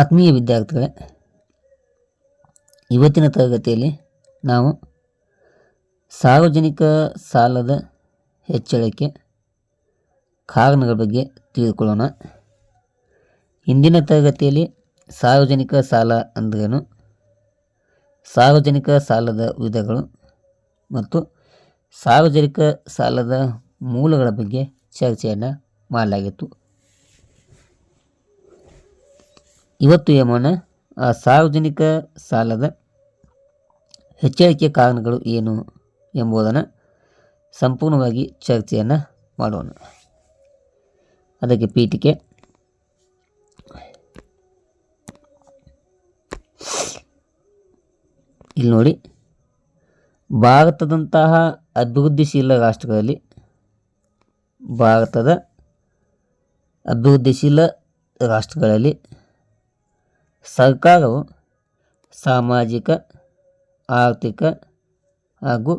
ಆತ್ಮೀಯ ವಿದ್ಯಾರ್ಥಿಗಳೇ, ಇವತ್ತಿನ ತರಗತಿಯಲ್ಲಿ ನಾವು ಸಾರ್ವಜನಿಕ ಸಾಲದ ಹೆಚ್ಚಳಕ್ಕೆ ಕಾರಣಗಳ ಬಗ್ಗೆ ತಿಳಿದುಕೊಳ್ಳೋಣ. ಇಂದಿನ ತರಗತಿಯಲ್ಲಿ ಸಾರ್ವಜನಿಕ ಸಾಲ ಅಂದ್ರೇನು, ಸಾರ್ವಜನಿಕ ಸಾಲದ ವಿಧಗಳು ಮತ್ತು ಸಾರ್ವಜನಿಕ ಸಾಲದ ಮೂಲಗಳ ಬಗ್ಗೆ ಚರ್ಚೆಯನ್ನು ಮಾಡಲಾಗಿತ್ತು. ಇವತ್ತು ಏಮೋಣ ಆ ಸಾರ್ವಜನಿಕ ಸಾಲದ ಹೆಚ್ಚಳಿಕೆ ಕಾರಣಗಳು ಏನು ಎಂಬುದನ್ನು ಸಂಪೂರ್ಣವಾಗಿ ಚರ್ಚೆಯನ್ನು ಮಾಡೋಣ. ಅದಕ್ಕೆ ಪೀಠಿಕೆ. ಇಲ್ಲಿ ನೋಡಿ, ಭಾರತದಂತಹ ಅಭಿವೃದ್ಧಿಶೀಲ ರಾಷ್ಟ್ರಗಳಲ್ಲಿ ಸರ್ಕಾರವು ಸಾಮಾಜಿಕ, ಆರ್ಥಿಕ ಹಾಗೂ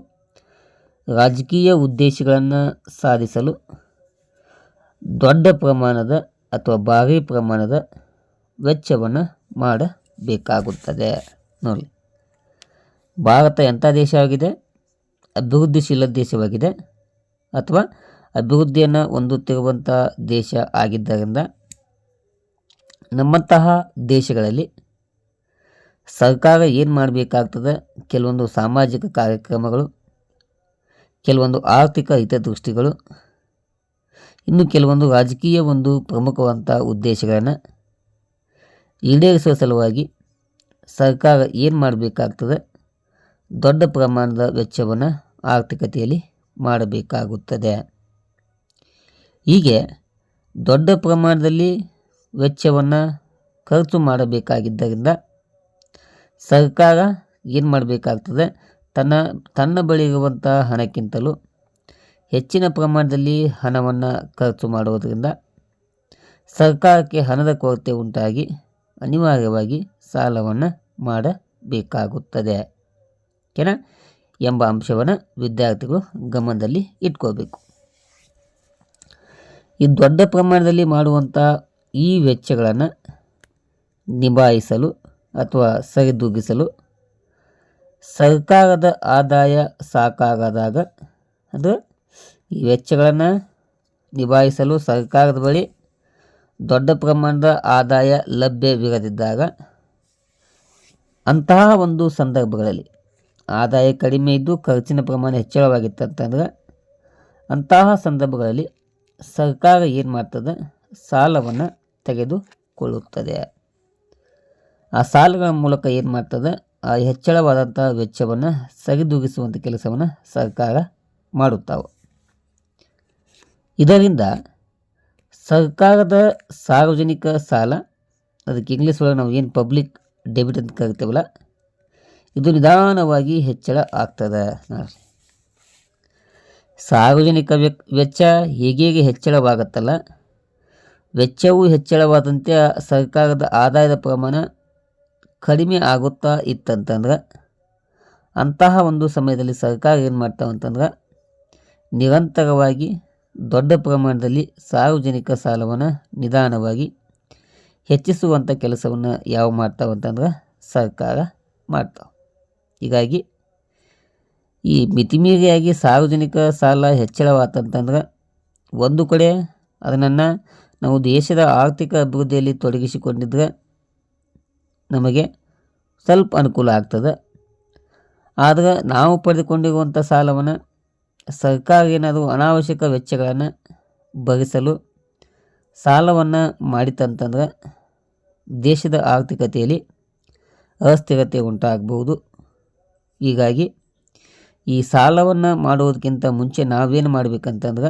ರಾಜಕೀಯ ಉದ್ದೇಶಗಳನ್ನು ಸಾಧಿಸಲು ದೊಡ್ಡ ಪ್ರಮಾಣದ ಅಥವಾ ಭಾರೀ ಪ್ರಮಾಣದ ವೆಚ್ಚವನ್ನು ಮಾಡಬೇಕಾಗುತ್ತದೆ. ನೋಡಿ, ಭಾರತ ಎಂಥ ದೇಶವಾಗಿದೆ? ಅಭಿವೃದ್ಧಿಶೀಲ ದೇಶವಾಗಿದೆ ಅಥವಾ ಅಭಿವೃದ್ಧಿಯನ್ನು ಹೊಂದುತ್ತಿರುವಂಥ ದೇಶ ಆಗಿದ್ದರಿಂದ ನಮ್ಮಂತಹ ದೇಶಗಳಲ್ಲಿ ಸರ್ಕಾರ ಏನು ಮಾಡಬೇಕಾಗ್ತದೆ? ಕೆಲವೊಂದು ಸಾಮಾಜಿಕ ಕಾರ್ಯಕ್ರಮಗಳು, ಕೆಲವೊಂದು ಆರ್ಥಿಕ ಹಿತದೃಷ್ಟಿಗಳು, ಇನ್ನು ಕೆಲವೊಂದು ರಾಜಕೀಯ ಒಂದು ಪ್ರಮುಖವಂಥ ಉದ್ದೇಶಗಳನ್ನು ಈಡೇರಿಸುವ ಸಲುವಾಗಿ ಸರ್ಕಾರ ಏನು ಮಾಡಬೇಕಾಗ್ತದೆ? ದೊಡ್ಡ ಪ್ರಮಾಣದ ವೆಚ್ಚವನ್ನು ಆರ್ಥಿಕತೆಯಲ್ಲಿ ಮಾಡಬೇಕಾಗುತ್ತದೆ. ಹೀಗೆ ದೊಡ್ಡ ಪ್ರಮಾಣದಲ್ಲಿ ವೆಚ್ಚವನ್ನು ಖರ್ಚು ಮಾಡಬೇಕಾಗಿದ್ದರಿಂದ ಸರ್ಕಾರ ಏನು ಮಾಡಬೇಕಾಗ್ತದೆ? ತನ್ನ ಬಳಿ ಇರುವಂಥ ಹಣಕ್ಕಿಂತಲೂ ಹೆಚ್ಚಿನ ಪ್ರಮಾಣದಲ್ಲಿ ಹಣವನ್ನು ಖರ್ಚು ಮಾಡುವುದರಿಂದ ಸರ್ಕಾರಕ್ಕೆ ಹಣದ ಕೊರತೆ ಉಂಟಾಗಿ ಅನಿವಾರ್ಯವಾಗಿ ಸಾಲವನ್ನು ಮಾಡಬೇಕಾಗುತ್ತದೆ ಎಂಬ ಅಂಶವನ್ನು ವಿದ್ಯಾರ್ಥಿಗಳು ಗಮನದಲ್ಲಿ ಇಟ್ಕೋಬೇಕು. ಈ ದೊಡ್ಡ ಪ್ರಮಾಣದಲ್ಲಿ ಮಾಡುವಂಥ ಈ ವೆಚ್ಚಗಳನ್ನು ನಿಭಾಯಿಸಲು ಅಥವಾ ಸರಿದೂಗಿಸಲು ಸರ್ಕಾರದ ಆದಾಯ ಸಾಕಾಗದಾಗ, ಅಂದರೆ ಈ ವೆಚ್ಚಗಳನ್ನು ನಿಭಾಯಿಸಲು ಸರ್ಕಾರದ ಬಳಿ ದೊಡ್ಡ ಪ್ರಮಾಣದ ಆದಾಯ ಲಭ್ಯವಿರದಿದ್ದಾಗ, ಅಂತಹ ಒಂದು ಸಂದರ್ಭಗಳಲ್ಲಿ ಆದಾಯ ಕಡಿಮೆ ಇದ್ದು ಖರ್ಚಿನ ಪ್ರಮಾಣ ಹೆಚ್ಚಳವಾಗಿತ್ತಂತಂದ್ರೆ ಅಂತಹ ಸಂದರ್ಭಗಳಲ್ಲಿ ಸರ್ಕಾರ ಏನು ಮಾಡ್ತದೆ? ಸಾಲವನ್ನು ತೆಗೆದುಕೊಳ್ಳುತ್ತದೆ. ಆ ಸಾಲಗಳ ಮೂಲಕ ಏನು ಮಾಡ್ತದೆ? ಆ ಹೆಚ್ಚಳವಾದಂಥ ವೆಚ್ಚವನ್ನು ಸರಿದೂಗಿಸುವಂಥ ಕೆಲಸವನ್ನು ಸರ್ಕಾರ ಮಾಡುತ್ತಾವೆ. ಇದರಿಂದ ಸರ್ಕಾರದ ಸಾರ್ವಜನಿಕ ಸಾಲ, ಅದಕ್ಕೆ ಇಂಗ್ಲೀಷ್ ಒಳಗೆ ನಾವು ಏನು ಪಬ್ಲಿಕ್ ಡೆಬಿಟ್ ಅಂತ ಕರಿತೇವಲ್ಲ, ಇದು ನಿಧಾನವಾಗಿ ಹೆಚ್ಚಳ ಆಗ್ತದೆ. ಸಾರ್ವಜನಿಕ ವೆಚ್ಚ ಹೇಗೆ ಹೆಚ್ಚಳವಾಗುತ್ತಲ್ಲ, ವೆಚ್ಚವು ಹೆಚ್ಚಳವಾದಂತೆ ಸರ್ಕಾರದ ಆದಾಯದ ಪ್ರಮಾಣ ಕಡಿಮೆ ಆಗುತ್ತಾ ಇತ್ತಂತಂದ್ರೆ ಅಂತಹ ಒಂದು ಸಮಯದಲ್ಲಿ ಸರ್ಕಾರ ಏನು ಮಾಡ್ತಾವಂತಂದ್ರೆ ನಿರಂತರವಾಗಿ ದೊಡ್ಡ ಪ್ರಮಾಣದಲ್ಲಿ ಸಾರ್ವಜನಿಕ ಸಾಲವನ್ನು ನಿಧಾನವಾಗಿ ಹೆಚ್ಚಿಸುವಂಥ ಕೆಲಸವನ್ನು ಯಾವ ಮಾಡ್ತಾವಂತಂದ್ರೆ ಸರ್ಕಾರ ಮಾಡ್ತಾವೆ. ಹೀಗಾಗಿ ಈ ಮಿತಿಮೀರಿಯಾಗಿ ಸಾರ್ವಜನಿಕ ಸಾಲ ಹೆಚ್ಚಳವಾತಂತಂದ್ರೆ ಒಂದು ಕಡೆ ಅದನ್ನು ನಾವು ದೇಶದ ಆರ್ಥಿಕ ಅಭಿವೃದ್ಧಿಯಲ್ಲಿ ತೊಡಗಿಸಿಕೊಂಡಿದ್ರೆ ನಮಗೆ ಸ್ವಲ್ಪ ಅನುಕೂಲ ಆಗ್ತದೆ. ಆದರೆ ನಾವು ಪಡೆದುಕೊಂಡಿರುವಂಥ ಸಾಲವನ್ನು ಸರ್ಕಾರ ಏನಾದರೂ ಅನಾವಶ್ಯಕ ವೆಚ್ಚಗಳನ್ನು ಭರಿಸಲು ಸಾಲವನ್ನು ಮಾಡಿತಂತಂದ್ರೆ ದೇಶದ ಆರ್ಥಿಕತೆಯಲ್ಲಿ ಅಸ್ಥಿರತೆ ಉಂಟಾಗಬಹುದು. ಹೀಗಾಗಿ ಈ ಸಾಲವನ್ನು ಮಾಡುವುದಕ್ಕಿಂತ ಮುಂಚೆ ನಾವೇನು ಮಾಡಬೇಕಂತಂದ್ರೆ,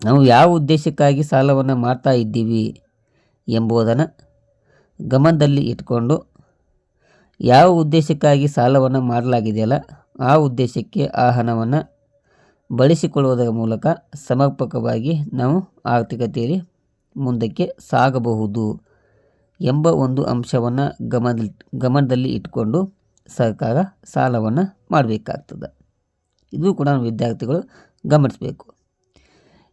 ನಾವು ಯಾವ ಉದ್ದೇಶಕ್ಕಾಗಿ ಸಾಲವನ್ನು ಮಾಡ್ತಾ ಇದ್ದೀವಿ ಎಂಬುದನ್ನು ಗಮನದಲ್ಲಿ ಇಟ್ಕೊಂಡು ಯಾವ ಉದ್ದೇಶಕ್ಕಾಗಿ ಸಾಲವನ್ನು ಮಾಡಲಾಗಿದೆಯಲ್ಲ ಆ ಉದ್ದೇಶಕ್ಕೆ ಆ ಹಣವನ್ನು ಬಳಸಿಕೊಳ್ಳುವುದರ ಮೂಲಕ ಸಮರ್ಪಕವಾಗಿ ನಾವು ಆರ್ಥಿಕತೆಯಲ್ಲಿ ಮುಂದಕ್ಕೆ ಸಾಗಬಹುದು ಎಂಬ ಒಂದು ಅಂಶವನ್ನು ಗಮನದಲ್ಲಿ ಇಟ್ಕೊಂಡು ಸರ್ಕಾರ ಸಾಲವನ್ನು ಮಾಡಬೇಕಾಗ್ತದೆ. ಇದು ಕೂಡ ವಿದ್ಯಾರ್ಥಿಗಳು ಗಮನಿಸಬೇಕು.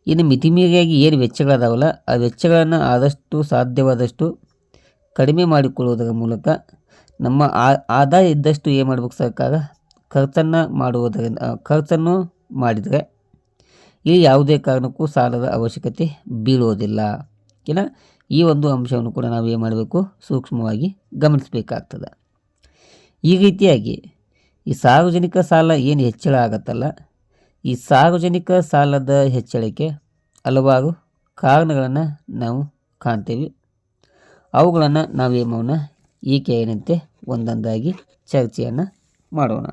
ಇನ್ನು ಮಿತಿಮೀರಿಯಾಗಿ ಏನು ವೆಚ್ಚಗಳದಾವಲ್ಲ ಆ ವೆಚ್ಚಗಳನ್ನು ಆದಷ್ಟು ಸಾಧ್ಯವಾದಷ್ಟು ಕಡಿಮೆ ಮಾಡಿಕೊಳ್ಳುವುದರ ಮೂಲಕ ನಮ್ಮ ಆದಾಯ ಇದ್ದಷ್ಟು ಏನು ಮಾಡಬೇಕು ಸರ್ಕಾರ ಖರ್ಚನ್ನು ಮಾಡಿದರೆ ಇಲ್ಲಿ ಯಾವುದೇ ಕಾರಣಕ್ಕೂ ಸಾಲದ ಅವಶ್ಯಕತೆ ಬೀಳುವುದಿಲ್ಲ. ಇಲ್ಲ, ಈ ಒಂದು ಅಂಶವನ್ನು ಕೂಡ ನಾವು ಏನು ಮಾಡಬೇಕು, ಸೂಕ್ಷ್ಮವಾಗಿ ಗಮನಿಸಬೇಕಾಗ್ತದೆ. ಈ ರೀತಿಯಾಗಿ ಈ ಸಾರ್ವಜನಿಕ ಸಾಲ ಏನು ಹೆಚ್ಚಳ ಆಗತ್ತಲ್ಲ, ಈ ಸಾರ್ವಜನಿಕ ಸಾಲದ ಹೆಚ್ಚಳಕ್ಕೆ ಹಲವಾರು ಕಾರಣಗಳನ್ನು ನಾವು ಕಾಣ್ತೇವೆ. ಅವುಗಳನ್ನು ನಾವೇನು ಮಾಡೋಣ, ಈ ಕೆಳಗಿನಂತೆ ಒಂದೊಂದಾಗಿ ಚರ್ಚೆಯನ್ನು ಮಾಡೋಣ.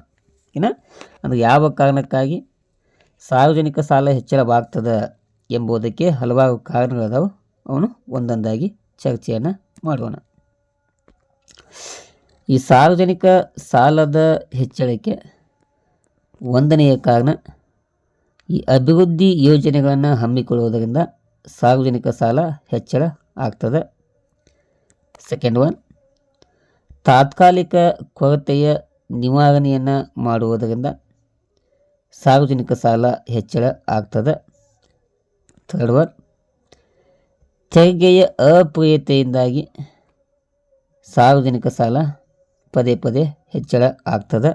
ಅಂದರೆ ಯಾವ ಕಾರಣಕ್ಕಾಗಿ ಸಾರ್ವಜನಿಕ ಸಾಲ ಹೆಚ್ಚಳವಾಗ್ತದೆ ಎಂಬುದಕ್ಕೆ ಹಲವಾರು ಕಾರಣಗಳದಾವು. ಅವನು ಒಂದೊಂದಾಗಿ ಚರ್ಚೆಯನ್ನು ಮಾಡೋಣ. ಈ ಸಾರ್ವಜನಿಕ ಸಾಲದ ಹೆಚ್ಚಳಕ್ಕೆ ಒಂದನೆಯ ಕಾರಣ ಈ ಅಭಿವೃದ್ಧಿ ಯೋಜನೆಗಳನ್ನು ಹಮ್ಮಿಕೊಳ್ಳುವುದರಿಂದ ಸಾರ್ವಜನಿಕ ಸಾಲ ಹೆಚ್ಚಳ ಆಗ್ತದೆ. ಸೆಕೆಂಡ್ ಒನ್, ತಾತ್ಕಾಲಿಕ ಕೊರತೆಯ ನಿವಾರಣೆಯನ್ನು ಮಾಡುವುದರಿಂದ ಸಾರ್ವಜನಿಕ ಸಾಲ ಹೆಚ್ಚಳ ಆಗ್ತದೆ. ಥರ್ಡ್ ಒನ್, ತೆರಿಗೆಯ ಅಪ್ರಿಯತೆಯಿಂದಾಗಿ ಸಾರ್ವಜನಿಕ ಸಾಲ ಪದೇ ಪದೇ ಹೆಚ್ಚಳ ಆಗ್ತದೆ.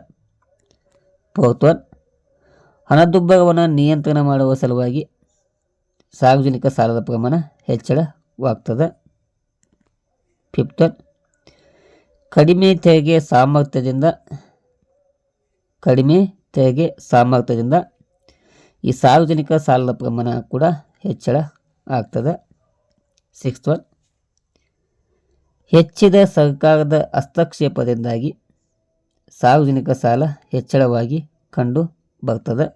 ಫೋರ್ತ್ ಒನ್, ಹಣದುಬ್ಬರವನ್ನು ನಿಯಂತ್ರಣ ಮಾಡುವ ಸಲುವಾಗಿ ಸಾರ್ವಜನಿಕ ಸಾಲದ ಪ್ರಮಾಣ ಹೆಚ್ಚಳವಾಗ್ತದೆ. ಫಿಫ್ತ್ ಒನ್, ಕಡಿಮೆ ತೆರಿಗೆ ಸಾಮರ್ಥ್ಯದಿಂದ ಈ ಸಾರ್ವಜನಿಕ ಸಾಲದ ಪ್ರಮಾಣ ಕೂಡ ಹೆಚ್ಚಳ ಆಗ್ತದೆ. ಸಿಕ್ಸ್ತ್ ಒನ್, ಹೆಚ್ಚಿದ ಸರ್ಕಾರದ ಹಸ್ತಕ್ಷೇಪದಿಂದಾಗಿ ಸಾರ್ವಜನಿಕ ಸಾಲ ಹೆಚ್ಚಳವಾಗಿ ಕಂಡು ಬರ್ತದೆ.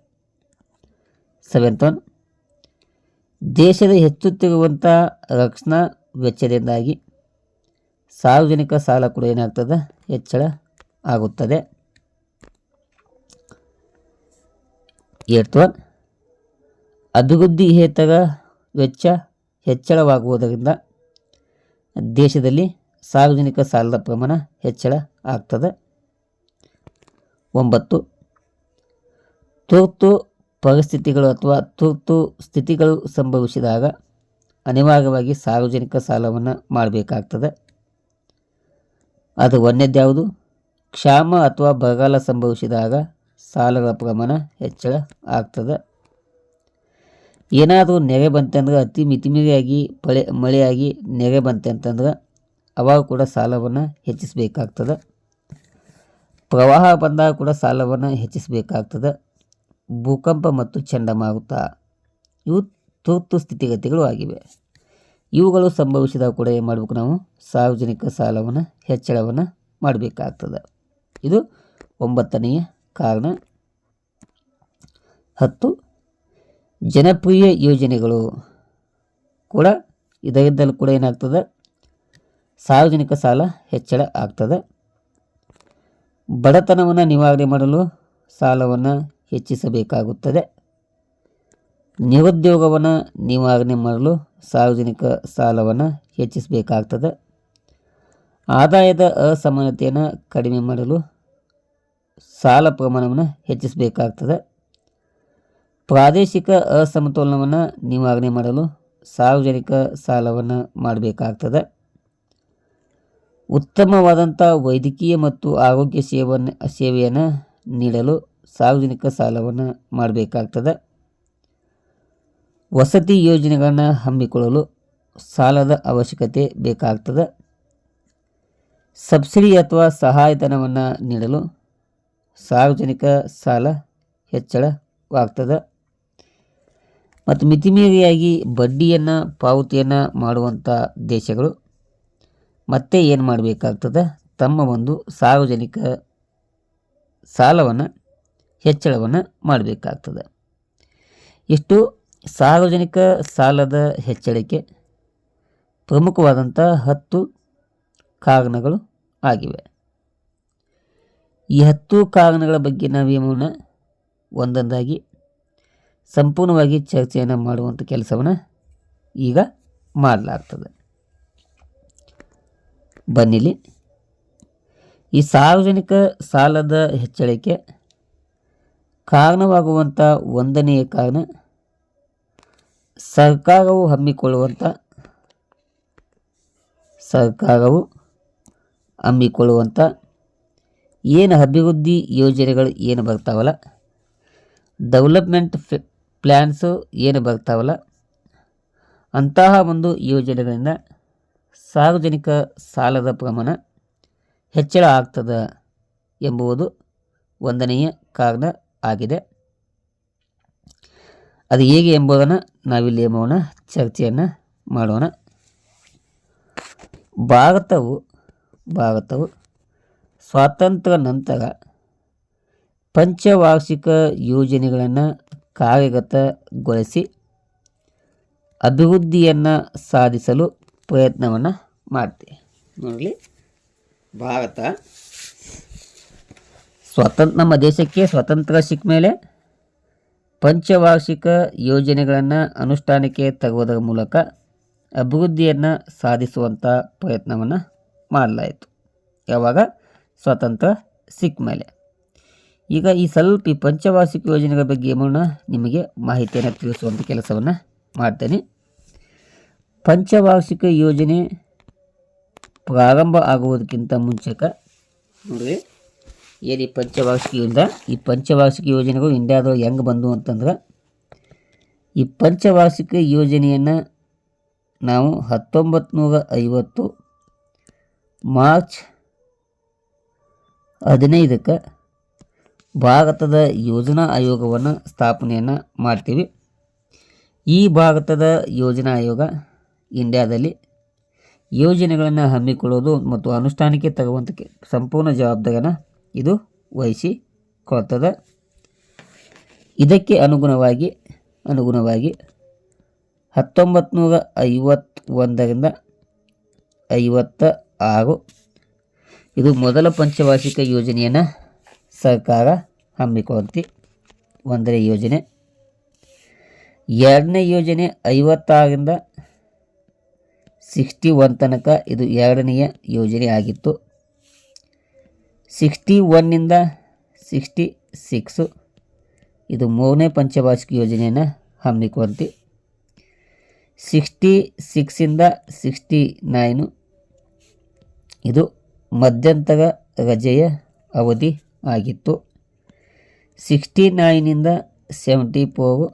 ಸೆವೆಂತ್ ಒನ್, ದೇಶದ ಹೆಚ್ಚುತ್ತಿರುವಂಥ ರಕ್ಷಣಾ ವೆಚ್ಚದಿಂದಾಗಿ ಸಾರ್ವಜನಿಕ ಸಾಲ ಕೂಡ ಏನಾಗ್ತದೆ, ಹೆಚ್ಚಳ ಆಗುತ್ತದೆ. ಏಟ್ತ್ ಒನ್, ಅಭಿವೃದ್ಧಿಯೇತರ ವೆಚ್ಚ ಹೆಚ್ಚಳವಾಗುವುದರಿಂದ ದೇಶದಲ್ಲಿ ಸಾರ್ವಜನಿಕ ಸಾಲದ ಪ್ರಮಾಣ ಹೆಚ್ಚಳ ಆಗ್ತದೆ. 9, ತುರ್ತು ಪರಿಸ್ಥಿತಿಗಳು ಅಥವಾ ತುರ್ತು ಸ್ಥಿತಿಗಳು ಸಂಭವಿಸಿದಾಗ ಅನಿವಾರ್ಯವಾಗಿ ಸಾರ್ವಜನಿಕ ಸಾಲವನ್ನು ಮಾಡಬೇಕಾಗ್ತದೆ. ಅದು ಒಂದನೇದು ಯಾವುದು, ಕ್ಷಾಮ ಅಥವಾ ಬರಗಾಲ ಸಂಭವಿಸಿದಾಗ ಸಾಲಗಳ ಪ್ರಮಾಣ ಹೆಚ್ಚಳ ಆಗ್ತದೆ. ಏನಾದರೂ ನೆರೆ ಬಂತಂದ್ರೆ, ಅತಿ ಮಿತಿಮೀರಿಯಾಗಿ ಮಳೆಯಾಗಿ ನೆರೆ ಬಂತಂತಂದ್ರೆ ಅವಾಗ ಕೂಡ ಸಾಲವನ್ನು ಹೆಚ್ಚಿಸಬೇಕಾಗ್ತದೆ. ಪ್ರವಾಹ ಬಂದಾಗ ಕೂಡ ಸಾಲವನ್ನು ಹೆಚ್ಚಿಸಬೇಕಾಗ್ತದೆ. ಭೂಕಂಪ ಮತ್ತು ಚಂಡಮಾರುತ ಇವು ತುರ್ತು ಸ್ಥಿತಿಗತಿಗಳು ಆಗಿವೆ. ಇವುಗಳು ಸಂಭವಿಸಿದಾಗ ಕೂಡ ಏನು ಮಾಡಬೇಕು, ನಾವು ಸಾರ್ವಜನಿಕ ಸಾಲವನ್ನು ಹೆಚ್ಚಳವನ್ನು ಮಾಡಬೇಕಾಗ್ತದೆ. ಇದು 9ನೆಯ ಕಾರಣ. 10, ಜನಪ್ರಿಯ ಯೋಜನೆಗಳು ಕೂಡ ಇದರಿಂದಲೂ ಕೂಡ ಏನಾಗ್ತದೆ, ಸಾರ್ವಜನಿಕ ಸಾಲ ಹೆಚ್ಚಳ ಆಗ್ತದೆ. ಬಡತನವನ್ನು ನಿವಾರಣೆ ಮಾಡಲು ಸಾಲವನ್ನು ಹೆಚ್ಚಿಸಬೇಕಾಗುತ್ತದೆ. ನಿರುದ್ಯೋಗವನ್ನು ನಿವಾರಣೆ ಮಾಡಲು ಸಾರ್ವಜನಿಕ ಸಾಲವನ್ನು ಹೆಚ್ಚಿಸಬೇಕಾಗ್ತದೆ. ಆದಾಯದ ಅಸಮಾನತೆಯನ್ನು ಕಡಿಮೆ ಮಾಡಲು ಸಾಲ ಪ್ರಮಾಣವನ್ನು ಹೆಚ್ಚಿಸಬೇಕಾಗ್ತದೆ. ಪ್ರಾದೇಶಿಕ ಅಸಮತೋಲನವನ್ನು ನಿವಾರಣೆ ಮಾಡಲು ಸಾರ್ವಜನಿಕ ಸಾಲವನ್ನು ಮಾಡಬೇಕಾಗ್ತದೆ. ಉತ್ತಮವಾದಂಥ ವೈದ್ಯಕೀಯ ಮತ್ತು ಆರೋಗ್ಯ ಸೇವೆಯನ್ನು ನೀಡಲು ಸಾರ್ವಜನಿಕ ಸಾಲವನ್ನು ಮಾಡಬೇಕಾಗ್ತದೆ. ವಸತಿ ಯೋಜನೆಗಳನ್ನು ಹಮ್ಮಿಕೊಳ್ಳಲು ಸಾಲದ ಅವಶ್ಯಕತೆ ಬೇಕಾಗ್ತದೆ. ಸಬ್ಸಿಡಿ ಅಥವಾ ಸಹಾಯಧನವನ್ನು ನೀಡಲು ಸಾರ್ವಜನಿಕ ಸಾಲ ಹೆಚ್ಚಳವಾಗ್ತದೆ. ಮತ್ತು ಮಿತಿಮೀರಿಯಾಗಿ ಬಡ್ಡಿಯನ್ನು ಪಾವತಿಯನ್ನು ಮಾಡುವಂಥ ದೇಶಗಳು ಮತ್ತೆ ಏನು ಮಾಡಬೇಕಾಗ್ತದೆ, ತಮ್ಮ ಒಂದು ಸಾರ್ವಜನಿಕ ಸಾಲವನ್ನು ಹೆಚ್ಚಳವನ್ನು ಮಾಡಬೇಕಾಗ್ತದೆ. ಇಷ್ಟು ಸಾರ್ವಜನಿಕ ಸಾಲದ ಹೆಚ್ಚಳಕ್ಕೆ ಪ್ರಮುಖವಾದಂಥ 10 ಕಾರಣಗಳು ಆಗಿವೆ. ಈ 10 ಕಾರಣಗಳ ಬಗ್ಗೆ ನಾವೇನು ಒಂದೊಂದಾಗಿ ಸಂಪೂರ್ಣವಾಗಿ ಚರ್ಚೆಯನ್ನು ಮಾಡುವಂಥ ಕೆಲಸವನ್ನು ಈಗ ಮಾಡಲಾಗ್ತದೆ. ಬನ್ನಿಲಿ, ಈ ಸಾರ್ವಜನಿಕ ಸಾಲದ ಹೆಚ್ಚಳಕ್ಕೆ ಕಾರಣವಾಗುವಂಥ 1ನೆಯ ಕಾರಣ ಸರ್ಕಾರವು ಹಮ್ಮಿಕೊಳ್ಳುವಂಥ ಏನು ಅಭಿವೃದ್ಧಿ ಯೋಜನೆಗಳು ಏನು ಬರ್ತಾವಲ್ಲ, ಡೆವಲಪ್ಮೆಂಟ್ ಪ್ಲ್ಯಾನ್ಸು ಏನು ಬರ್ತಾವಲ್ಲ, ಅಂತಹ ಒಂದು ಯೋಜನೆಗಳಿಂದ ಸಾರ್ವಜನಿಕ ಸಾಲದ ಪ್ರಮಾಣ ಹೆಚ್ಚಳ ಆಗ್ತದೆ ಎಂಬುದು ಒಂದನೆಯ ಕಾರಣ ಆಗಿದೆ. ಅದು ಹೇಗೆ ಎಂಬುದನ್ನು ನಾವಿಲ್ಲಿ ಚರ್ಚೆಯನ್ನು ಮಾಡೋಣ. ಭಾರತವು ಸ್ವಾತಂತ್ರ್ಯ ನಂತರ ಪಂಚವಾರ್ಷಿಕ ಯೋಜನೆಗಳನ್ನು ಕಾರ್ಯಗತಗೊಳಿಸಿ ಅಭಿವೃದ್ಧಿಯನ್ನು ಸಾಧಿಸಲು ಪ್ರಯತ್ನವನ್ನು ಮಾಡ್ತೀವಿ. ನೋಡಲಿ, ಭಾರತ ನಮ್ಮ ದೇಶಕ್ಕೆ ಸ್ವಾತಂತ್ರ್ಯ ಸಿಕ್ಕ ಮೇಲೆ ಪಂಚವಾರ್ಷಿಕ ಯೋಜನೆಗಳನ್ನು ಅನುಷ್ಠಾನಕ್ಕೆ ತರುವುದರ ಮೂಲಕ ಅಭಿವೃದ್ಧಿಯನ್ನು ಸಾಧಿಸುವಂಥ ಪ್ರಯತ್ನವನ್ನು ಮಾಡಲಾಯಿತು. ಯಾವಾಗ? ಸ್ವಾತಂತ್ರ್ಯ ಸಿಕ್ಕ ಮೇಲೆ. ಈಗ ಈ ಪಂಚವಾರ್ಷಿಕ ಯೋಜನೆಗಳ ಬಗ್ಗೆ ನಿಮಗೆ ಮಾಹಿತಿಯನ್ನು ತಿಳಿಸುವಂಥ ಕೆಲಸವನ್ನು ಮಾಡ್ತೇನೆ. ಪಂಚವಾರ್ಷಿಕ ಯೋಜನೆ ಪ್ರಾರಂಭ ಆಗುವುದಕ್ಕಿಂತ ಮುಂಚೆಕ ನೋಡ್ರಿ, ಏನು ಈ ಪಂಚವಾರ್ಷಿಕ ಯೋಜನೆಗಳು ಇಂಡಿಯಾದೊಳಗೆ ಹೆಂಗೆ ಬಂದು ಅಂತಂದ್ರೆ, ಈ ಪಂಚವಾರ್ಷಿಕ ಯೋಜನೆಯನ್ನು ನಾವು 1950 ಮಾರ್ಚ್ 15ಕ್ಕೆ ಭಾರತದ ಯೋಜನಾ ಆಯೋಗವನ್ನು ಸ್ಥಾಪನೆಯನ್ನು ಮಾಡ್ತೀವಿ. ಈ ಭಾರತದ ಯೋಜನಾ ಆಯೋಗ ಇಂಡಿಯಾದಲ್ಲಿ ಯೋಜನೆಗಳನ್ನು ಹಮ್ಮಿಕೊಳ್ಳೋದು ಮತ್ತು ಅನುಷ್ಠಾನಕ್ಕೆ ತರುವಂಥ ಸಂಪೂರ್ಣ ಜವಾಬ್ದಾರಿಯನ್ನು ಇದು ವಹಿಸಿಕೊಳ್ತದೆ. ಇದಕ್ಕೆ ಅನುಗುಣವಾಗಿ 1951ರಿಂದ 56 ಇದು ಮೊದಲ ಪಂಚವಾರ್ಷಿಕ ಯೋಜನೆಯನ್ನು ಸರ್ಕಾರ ಹಮ್ಮಿಕೊಳ್ಳುತ್ತೆ. ಒಂದನೇ ಯೋಜನೆ. ಎರಡನೇ ಯೋಜನೆ 56ರಿಂದ 61 ತನಕ ಇದು ಎರಡನೆಯ ಯೋಜನೆ ಆಗಿತ್ತು. 61ನಿಂದ 66 ಇದು ಮೂರನೇ ಪಂಚವಾರ್ಷಿಕ ಯೋಜನೆಯನ್ನು ಹಮ್ಮಿಕೊಳ್ಳುತ್ತೆ. 66ರಿಂದ 69 ಇದು ಮಧ್ಯಂತರ ರಜೆಯ ಅವಧಿ ಆಗಿತ್ತು. 69ನಿಂದ 74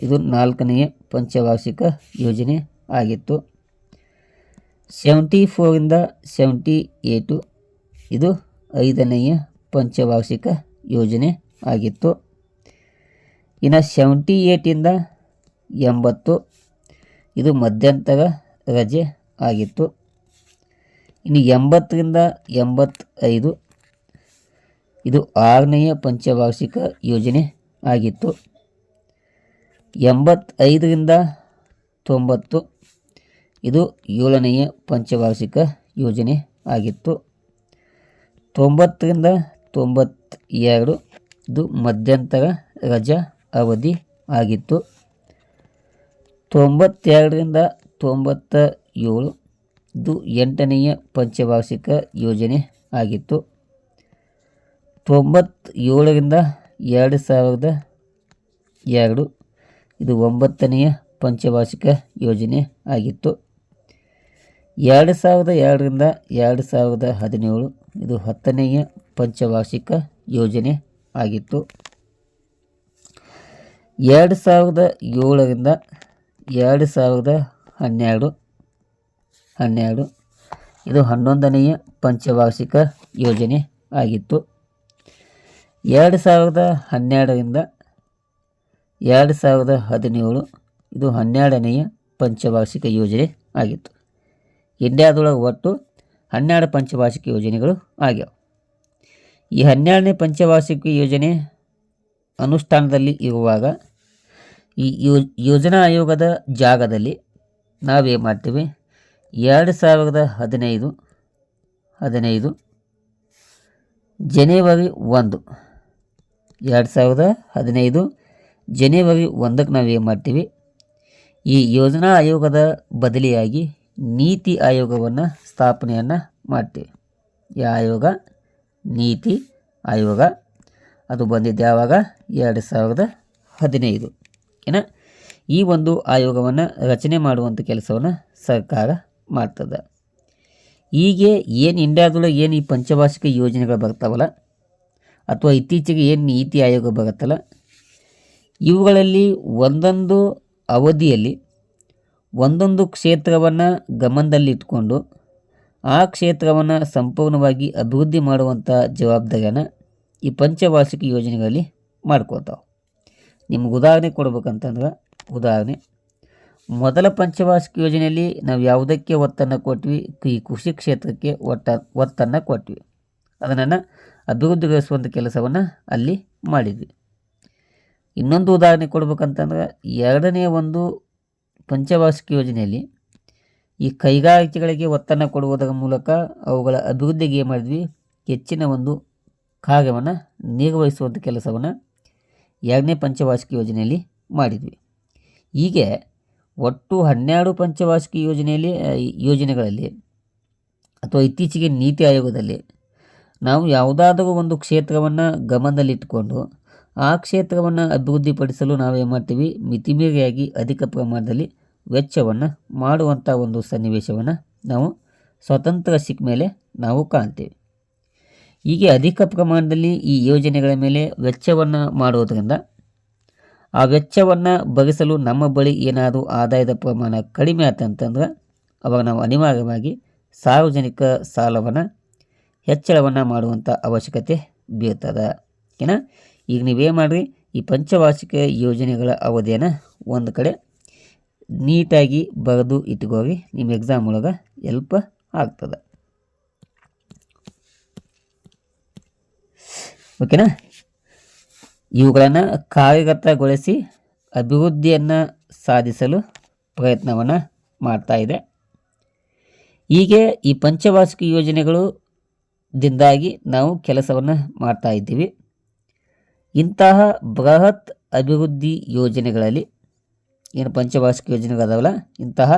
ಇದು ನಾಲ್ಕನೆಯ ಪಂಚವಾರ್ಷಿಕ ಯೋಜನೆ ಆಗಿತ್ತು. 74ರಿಂದ 78 ಇದು ಐದನೆಯ ಪಂಚವಾರ್ಷಿಕ ಯೋಜನೆ ಆಗಿತ್ತು. ಇನ್ನು 78ರಿಂದ 80 ಇದು ಮಧ್ಯಂತರ ರಜೆ ಆಗಿತ್ತು. ಇನ್ನು 80ರಿಂದ 85 ಇದು ಆರನೆಯ ಪಂಚವಾರ್ಷಿಕ ಯೋಜನೆ ಆಗಿತ್ತು. 85ರಿಂದ 90 ಇದು ಏಳನೆಯ ಪಂಚವಾರ್ಷಿಕ ಯೋಜನೆ ಆಗಿತ್ತು. 90ರಿಂದ 92 ಇದು ಮಧ್ಯಂತರ ರಜಾ ಅವಧಿ ಆಗಿತ್ತು. 92ರಿಂದ 97 ಇದು ಎಂಟನೆಯ ಪಂಚವಾರ್ಷಿಕ ಯೋಜನೆ ಆಗಿತ್ತು. 97ರಿಂದ 2002 ಇದು ಒಂಬತ್ತನೆಯ ಪಂಚವಾರ್ಷಿಕ ಯೋಜನೆ ಆಗಿತ್ತು. 2002ರಿಂದ 2017 ಇದು ಹತ್ತನೆಯ ಪಂಚವಾರ್ಷಿಕ ಯೋಜನೆ ಆಗಿತ್ತು. 2007ರಿಂದ 2012 ಇದು 11ನೆಯ ಪಂಚವಾರ್ಷಿಕ ಯೋಜನೆ ಆಗಿತ್ತು. 2012ರಿಂದ 2017 ಇದು 12ನೆಯ ಪಂಚವಾರ್ಷಿಕ ಯೋಜನೆ ಆಗಿತ್ತು. ಇಂಡಿಯಾದೊಳಗೆ ಒಟ್ಟು 12 ಪಂಚವಾರ್ಷಿಕ ಯೋಜನೆಗಳು ಆಗ್ಯಾವ. ಈ 12ನೇ ಪಂಚವಾರ್ಷಿಕ ಯೋಜನೆ ಅನುಷ್ಠಾನದಲ್ಲಿ ಇರುವಾಗ ಈ ಯೋಜನಾ ಆಯೋಗದ ಜಾಗದಲ್ಲಿ ನಾವೇನು ಮಾಡ್ತೀವಿ, 2015 ಜನವರಿ 1 2015 ಜನವರಿ 1ಕ್ಕೆ ನಾವೇನು ಮಾಡ್ತೀವಿ, ಈ ಯೋಜನಾ ಆಯೋಗದ ಬದಲಿಯಾಗಿ ನೀತಿ ಆಯೋಗವನ್ನು ಸ್ಥಾಪನೆಯನ್ನು ಮಾಡ್ತೀವಿ. ಈ ಆಯೋಗ ನೀತಿ ಆಯೋಗ ಅದು ಬಂದಿದ್ದು ಯಾವಾಗ? 2015 ಏನ. ಈ ಒಂದು ಆಯೋಗವನ್ನು ರಚನೆ ಮಾಡುವಂಥ ಕೆಲಸವನ್ನು ಸರ್ಕಾರ ಮಾಡ್ತದೆ. ಹೀಗೆ ಏನು ಇಂಡಿಯಾದೊಳಗೆ ಏನು ಈ ಪಂಚವಾರ್ಷಿಕ ಯೋಜನೆಗಳು ಬರ್ತಾವಲ್ಲ ಅಥವಾ ಇತ್ತೀಚೆಗೆ ಏನು ನೀತಿ ಆಯೋಗ ಬರುತ್ತಲ್ಲ, ಇವುಗಳಲ್ಲಿ ಒಂದೊಂದು ಅವಧಿಯಲ್ಲಿ ಒಂದೊಂದು ಕ್ಷೇತ್ರವನ್ನು ಗಮನದಲ್ಲಿಟ್ಕೊಂಡು ಆ ಕ್ಷೇತ್ರವನ್ನು ಸಂಪೂರ್ಣವಾಗಿ ಅಭಿವೃದ್ಧಿ ಮಾಡುವಂಥ ಜವಾಬ್ದಾರಿಯನ್ನು ಈ ಪಂಚವಾರ್ಷಿಕ ಯೋಜನೆಗಳಲ್ಲಿ ಮಾಡ್ಕೊತಾವೆ. ನಿಮ್ಗೆ ಉದಾಹರಣೆ ಕೊಡ್ಬೇಕಂತಂದ್ರೆ, ಉದಾಹರಣೆ ಮೊದಲ ಪಂಚವಾರ್ಷಿಕ ಯೋಜನೆಯಲ್ಲಿ ನಾವು ಯಾವುದಕ್ಕೆ ಒತ್ತನ್ನು ಕೊಟ್ವಿ? ಈ ಕೃಷಿ ಕ್ಷೇತ್ರಕ್ಕೆ ಒತ್ತನ್ನು ಕೊಟ್ವಿ. ಅದನ್ನು ಅಭಿವೃದ್ಧಿಗೊಳಿಸುವಂಥ ಕೆಲಸವನ್ನು ಅಲ್ಲಿ ಮಾಡಿದ್ವಿ. ಇನ್ನೊಂದು ಉದಾಹರಣೆ ಕೊಡ್ಬೇಕಂತಂದ್ರೆ, ಎರಡನೇ ಒಂದು ಪಂಚವಾರ್ಷಿಕ ಯೋಜನೆಯಲ್ಲಿ ಈ ಕೈಗಾರಿಕೆಗಳಿಗೆ ಒತ್ತನ್ನು ಕೊಡುವುದರ ಮೂಲಕ ಅವುಗಳ ಅಭಿವೃದ್ಧಿಗೆ ಏನು ಮಾಡಿದ್ವಿ? ಹೆಚ್ಚಿನ ಒಂದು ಕಾರ್ಯವನ್ನು ನಿರ್ವಹಿಸುವಂಥ ಕೆಲಸವನ್ನು ಎರಡನೇ ಪಂಚವಾರ್ಷಿಕ ಯೋಜನೆಯಲ್ಲಿ ಮಾಡಿದ್ವಿ. ಹೀಗೆ ಒಟ್ಟು 12 ಪಂಚವಾರ್ಷಿಕ ಯೋಜನೆಗಳಲ್ಲಿ ಅಥವಾ ಇತ್ತೀಚೆಗೆ ನೀತಿ ಆಯೋಗದಲ್ಲಿ ನಾವು ಯಾವುದಾದರೂ ಒಂದು ಕ್ಷೇತ್ರವನ್ನು ಗಮನದಲ್ಲಿಟ್ಟುಕೊಂಡು ಆ ಕ್ಷೇತ್ರವನ್ನು ಅಭಿವೃದ್ಧಿಪಡಿಸಲು ನಾವೇನು ಮಾಡ್ತೀವಿ? ಮಿತಿಮೀರಿಯಾಗಿ ಅಧಿಕ ಪ್ರಮಾಣದಲ್ಲಿ ವೆಚ್ಚವನ್ನು ಮಾಡುವಂಥ ಒಂದು ಸನ್ನಿವೇಶವನ್ನು ನಾವು ಸ್ವತಂತ್ರ ಸಿಕ್ಕ ಮೇಲೆ ನಾವು ಕಾಣ್ತೇವೆ. ಹೀಗೆ ಅಧಿಕ ಪ್ರಮಾಣದಲ್ಲಿ ಈ ಯೋಜನೆಗಳ ಮೇಲೆ ವೆಚ್ಚವನ್ನು ಮಾಡೋದರಿಂದ ಆ ವೆಚ್ಚವನ್ನು ಭರಿಸಲು ನಮ್ಮ ಬಳಿ ಏನಾದರೂ ಆದಾಯದ ಪ್ರಮಾಣ ಕಡಿಮೆ ಆತಂತಂದ್ರೆ ಅವಾಗ ನಾವು ಅನಿವಾರ್ಯವಾಗಿ ಸಾರ್ವಜನಿಕ ಸಾಲವನ್ನು ಹೆಚ್ಚಳವನ್ನು ಮಾಡುವಂಥ ಅವಶ್ಯಕತೆ ಬೀರ್ತದೆ. ಓಕೆನಾ? ಈಗ ನೀವೇನು ಮಾಡಿರಿ, ಈ ಪಂಚವಾರ್ಷಿಕ ಯೋಜನೆಗಳ ಅವಧಿಯನ್ನು ಒಂದು ಕಡೆ ನೀಟಾಗಿ ಬರೆದು ಇಟ್ಕೋರಿ. ನಿಮ್ಮ ಎಕ್ಸಾಮ್ ಒಳಗೆ ಹೆಲ್ಪ್ ಆಗ್ತದೆ. ಓಕೆನಾ? ಇವುಗಳನ್ನು ಕಾರ್ಯಗತಗೊಳಿಸಿ ಅಭಿವೃದ್ಧಿಯನ್ನು ಸಾಧಿಸಲು ಪ್ರಯತ್ನವನ್ನು ಮಾಡ್ತಾ ಇದೆ. ಹೀಗೆ ಈ ಪಂಚವಾರ್ಷಿಕ ಯೋಜನೆಗಳು ದಿಂದಾಗಿ ನಾವು ಕೆಲಸವನ್ನು ಮಾಡ್ತಾ ಇದ್ದೀವಿ. ಇಂತಹ ಬೃಹತ್ ಅಭಿವೃದ್ಧಿ ಯೋಜನೆಗಳಲ್ಲಿ ಏನು ಪಂಚವಾರ್ಷಿಕ ಯೋಜನೆಗಳದಾವಲ್ಲ, ಇಂತಹ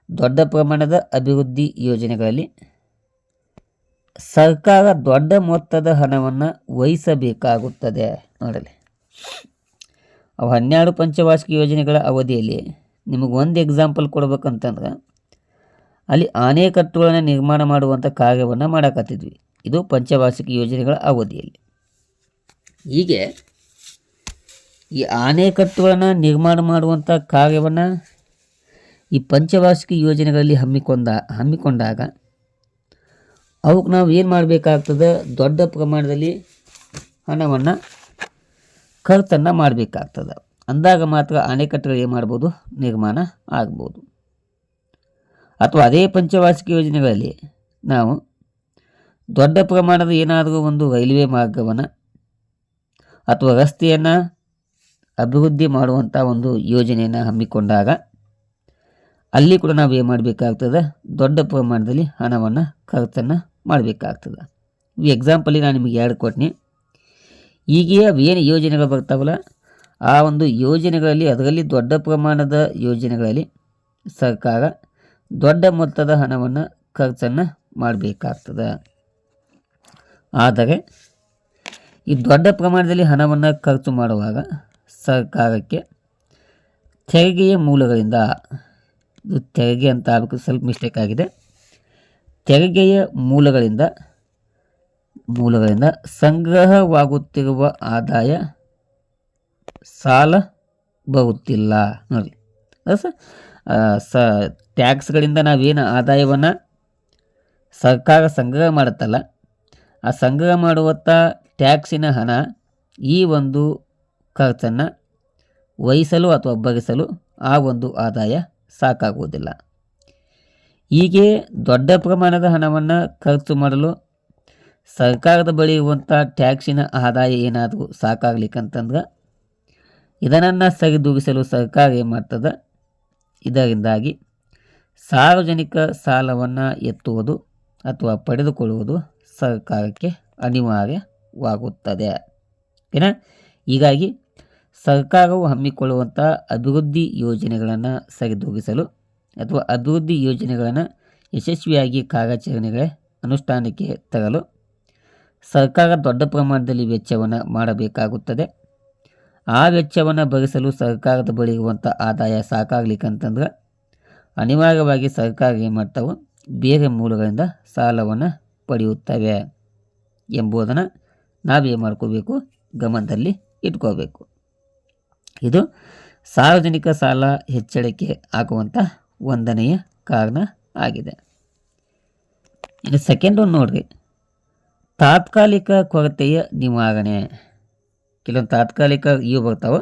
ದೊಡ್ಡ ಪ್ರಮಾಣದ ಅಭಿವೃದ್ಧಿ ಯೋಜನೆಗಳಲ್ಲಿ ಸರ್ಕಾರ ದೊಡ್ಡ ಮೊತ್ತದ ಹಣವನ್ನು ವಹಿಸಬೇಕಾಗುತ್ತದೆ. ನೋಡಲಿ, ಅವು 12 ಪಂಚವಾರ್ಷಿಕ ಯೋಜನೆಗಳ ಅವಧಿಯಲ್ಲಿ ನಿಮಗೆ ಒಂದು ಎಕ್ಸಾಂಪಲ್ ಕೊಡ್ಬೇಕಂತಂದ್ರೆ, ಅಲ್ಲಿ ಅಣೆಕಟ್ಟುಗಳನ್ನು ನಿರ್ಮಾಣ ಮಾಡುವಂಥ ಕಾರ್ಯವನ್ನು ಮಾಡಕತ್ತಿದ್ವಿ. ಇದು ಪಂಚವಾರ್ಷಿಕ ಯೋಜನೆಗಳ ಅವಧಿಯಲ್ಲಿ. ಹೀಗೆ ಈ ಅಣೆಕಟ್ಟುಗಳನ್ನು ನಿರ್ಮಾಣ ಮಾಡುವಂಥ ಕಾರ್ಯವನ್ನು ಈ ಪಂಚವಾರ್ಷಿಕ ಯೋಜನೆಗಳಲ್ಲಿ ಹಮ್ಮಿಕೊಂಡಾಗ ಅವಕ್ಕೆ ನಾವು ಏನು ಮಾಡಬೇಕಾಗ್ತದೆ? ದೊಡ್ಡ ಪ್ರಮಾಣದಲ್ಲಿ ಹಣವನ್ನು ಖರ್ಚನ್ನು ಮಾಡಬೇಕಾಗ್ತದೆ. ಅಂದಾಗ ಮಾತ್ರ ಅಣೆಕಟ್ಟುಗಳು ಏನು ಮಾಡ್ಬೋದು? ನಿರ್ಮಾಣ ಆಗ್ಬೋದು. ಅಥವಾ ಅದೇ ಪಂಚವಾರ್ಷಿಕ ಯೋಜನೆಗಳಲ್ಲಿ ನಾವು ದೊಡ್ಡ ಪ್ರಮಾಣದ ಏನಾದರೂ ಒಂದು ರೈಲ್ವೆ ಮಾರ್ಗವನ್ನು ಅಥವಾ ರಸ್ತೆಯನ್ನು ಅಭಿವೃದ್ಧಿ ಮಾಡುವಂಥ ಒಂದು ಯೋಜನೆಯನ್ನು ಹಮ್ಮಿಕೊಂಡಾಗ ಅಲ್ಲಿ ಕೂಡ ನಾವು ಏನು ಮಾಡಬೇಕಾಗ್ತದೆ? ದೊಡ್ಡ ಪ್ರಮಾಣದಲ್ಲಿ ಹಣವನ್ನು ಖರ್ಚನ್ನು ಮಾಡಬೇಕಾಗ್ತದೆ. ಈ ಎಕ್ಸಾಂಪಲಿ ನಾನು ನಿಮಗೆ 2 ಕೊಟ್ನಿ. ಹೀಗೆ ಏನು ಯೋಜನೆಗಳು ಬರ್ತಾವಲ್ಲ, ಆ ಒಂದು ಯೋಜನೆಗಳಲ್ಲಿ ಅದರಲ್ಲಿ ದೊಡ್ಡ ಪ್ರಮಾಣದ ಯೋಜನೆಗಳಲ್ಲಿ ಸರ್ಕಾರ ದೊಡ್ಡ ಮೊತ್ತದ ಹಣವನ್ನು ಖರ್ಚನ್ನು ಮಾಡಬೇಕಾಗ್ತದೆ. ಆದರೆ ಈ ದೊಡ್ಡ ಪ್ರಮಾಣದಲ್ಲಿ ಹಣವನ್ನು ಖರ್ಚು ಮಾಡುವಾಗ ಸರ್ಕಾರಕ್ಕೆ ತೆರಿಗೆಯ ಮೂಲಗಳಿಂದ, ಇದು ತೆರಿಗೆ ಅಂತ ಆಗಬೇಕು, ಸ್ವಲ್ಪ ಮಿಸ್ಟೇಕ್ ಆಗಿದೆ, ತೆರಿಗೆಯ ಮೂಲಗಳಿಂದ ಸಂಗ್ರಹವಾಗುತ್ತಿರುವ ಆದಾಯ ಸಾಲ ಬರುತ್ತಿಲ್ಲ. ನೋಡಿ ಟ್ಯಾಕ್ಸ್ಗಳಿಂದ ನಾವೇನು ಆದಾಯವನ್ನು ಸರ್ಕಾರ ಸಂಗ್ರಹ ಮಾಡುತ್ತಲ್ಲ, ಆ ಸಂಗ್ರಹ ಮಾಡುವಂಥ ಟ್ಯಾಕ್ಸಿನ ಹಣ ಈ ಒಂದು ಖರ್ಚನ್ನು ವಹಿಸಲು ಅಥವಾ ಭರಿಸಲು ಆ ಒಂದು ಆದಾಯ ಸಾಕಾಗುವುದಿಲ್ಲ. ಹೀಗೆ ದೊಡ್ಡ ಪ್ರಮಾಣದ ಹಣವನ್ನು ಖರ್ಚು ಮಾಡಲು ಸರ್ಕಾರದ ಬಳಿ ಇರುವಂಥ ಟ್ಯಾಕ್ಸಿನ ಆದಾಯ ಏನಾದರೂ ಸಾಕಾಗ್ಲಿಕ್ಕಂತಂದ್ರೆ ಇದನ್ನು ಸರಿದೂಗಿಸಲು ಸರ್ಕಾರ ಏನು ಮಾಡ್ತದೆ? ಇದರಿಂದಾಗಿ ಸಾರ್ವಜನಿಕ ಸಾಲವನ್ನು ಎತ್ತುವುದು ಅಥವಾ ಪಡೆದುಕೊಳ್ಳುವುದು ಸರ್ಕಾರಕ್ಕೆ ಅನಿವಾರ್ಯವಾಗುತ್ತದೆ. ಓಕೆನಾ? ಹೀಗಾಗಿ ಸರ್ಕಾರವು ಹಮ್ಮಿಕೊಳ್ಳುವಂಥ ಅಭಿವೃದ್ಧಿ ಯೋಜನೆಗಳನ್ನು ಸರಿದೂಗಿಸಲು ಅಥವಾ ಅಭಿವೃದ್ಧಿ ಯೋಜನೆಗಳನ್ನು ಯಶಸ್ವಿಯಾಗಿ ಕಾರ್ಯಾಚರಣೆಗಳ ಅನುಷ್ಠಾನಕ್ಕೆ ತರಲು ಸರ್ಕಾರ ದೊಡ್ಡ ಪ್ರಮಾಣದಲ್ಲಿ ವೆಚ್ಚವನ್ನು ಮಾಡಬೇಕಾಗುತ್ತದೆ. ಆ ವೆಚ್ಚವನ್ನು ಭರಿಸಲು ಸರ್ಕಾರದ ಬಳಿ ಇರುವಂಥ ಆದಾಯ ಸಾಕಾಗ್ಲಿಕ್ಕಂತಂದ್ರೆ ಅನಿವಾರ್ಯವಾಗಿ ಸರ್ಕಾರ ಏನು ಮಾಡ್ತಾವೆ? ಬೇರೆ ಮೂಲಗಳಿಂದ ಸಾಲವನ್ನು ಪಡೆಯುತ್ತವೆ ಎಂಬುದನ್ನು ನಾವೇನು ಮಾಡ್ಕೋಬೇಕು, ಗಮನದಲ್ಲಿ ಇಟ್ಕೋಬೇಕು. ಇದು ಸಾರ್ವಜನಿಕ ಸಾಲ ಹೆಚ್ಚಳಕ್ಕೆ ಆಗುವಂಥ ಒಂದನೆಯ ಕಾರಣ ಆಗಿದೆ. ಇನ್ನು ಸೆಕೆಂಡ್ ಒಂದು ನೋಡ್ರಿ, ತಾತ್ಕಾಲಿಕ ಕೊರತೆಯ ನಿವಾರಣೆ. ಕೆಲವೊಂದು ತಾತ್ಕಾಲಿಕ ಇವು ಬರ್ತಾವೆ,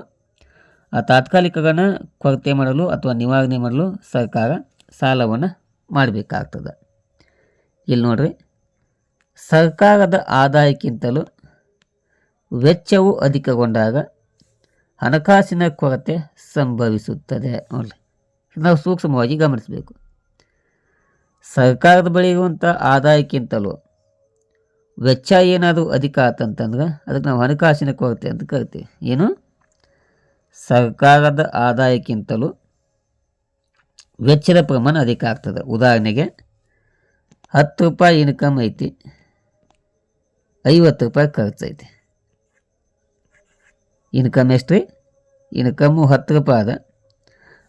ಆ ತಾತ್ಕಾಲಿಕಗಳನ್ನ ಕೊರತೆ ಮಾಡಲು ಅಥವಾ ನಿವಾರಣೆ ಮಾಡಲು ಸರ್ಕಾರ ಸಾಲವನ್ನು ಮಾಡಬೇಕಾಗ್ತದೆ. ಇಲ್ಲಿ ನೋಡ್ರಿ, ಸರ್ಕಾರದ ಆದಾಯಕ್ಕಿಂತಲೂ ವೆಚ್ಚವು ಅಧಿಕಗೊಂಡಾಗ ಹಣಕಾಸಿನ ಕೊರತೆ ಸಂಭವಿಸುತ್ತದೆ. ನೋಡಲಿ, ನಾವು ಸೂಕ್ಷ್ಮವಾಗಿ ಗಮನಿಸಬೇಕು. ಸರ್ಕಾರದ ಬಳಿ ಇರುವಂಥ ಆದಾಯಕ್ಕಿಂತಲೂ ವೆಚ್ಚ ಏನಾದರೂ ಅಧಿಕ ಆತಂತಂದ್ರೆ ಅದಕ್ಕೆ ನಾವು ಹಣಕಾಸಿನ ಕೊರತೆ ಅಂತ ಕರಿತೀವಿ. ಏನು? ಸರ್ಕಾರದ ಆದಾಯಕ್ಕಿಂತಲೂ ವೆಚ್ಚದ ಪ್ರಮಾಣ ಅಧಿಕ ಆಗ್ತದೆ. ಉದಾಹರಣೆಗೆ 10 ರೂಪಾಯಿ ಇನ್ಕಮ್ ಐತಿ, 50 ರೂಪಾಯಿ ಖರ್ಚು ಐತಿ. ಇನ್ಕಮ್ ಎಷ್ಟು ರೀ? ಇನ್ಕಮ್ಮು 10 ರೂಪಾಯಿ ಅದ,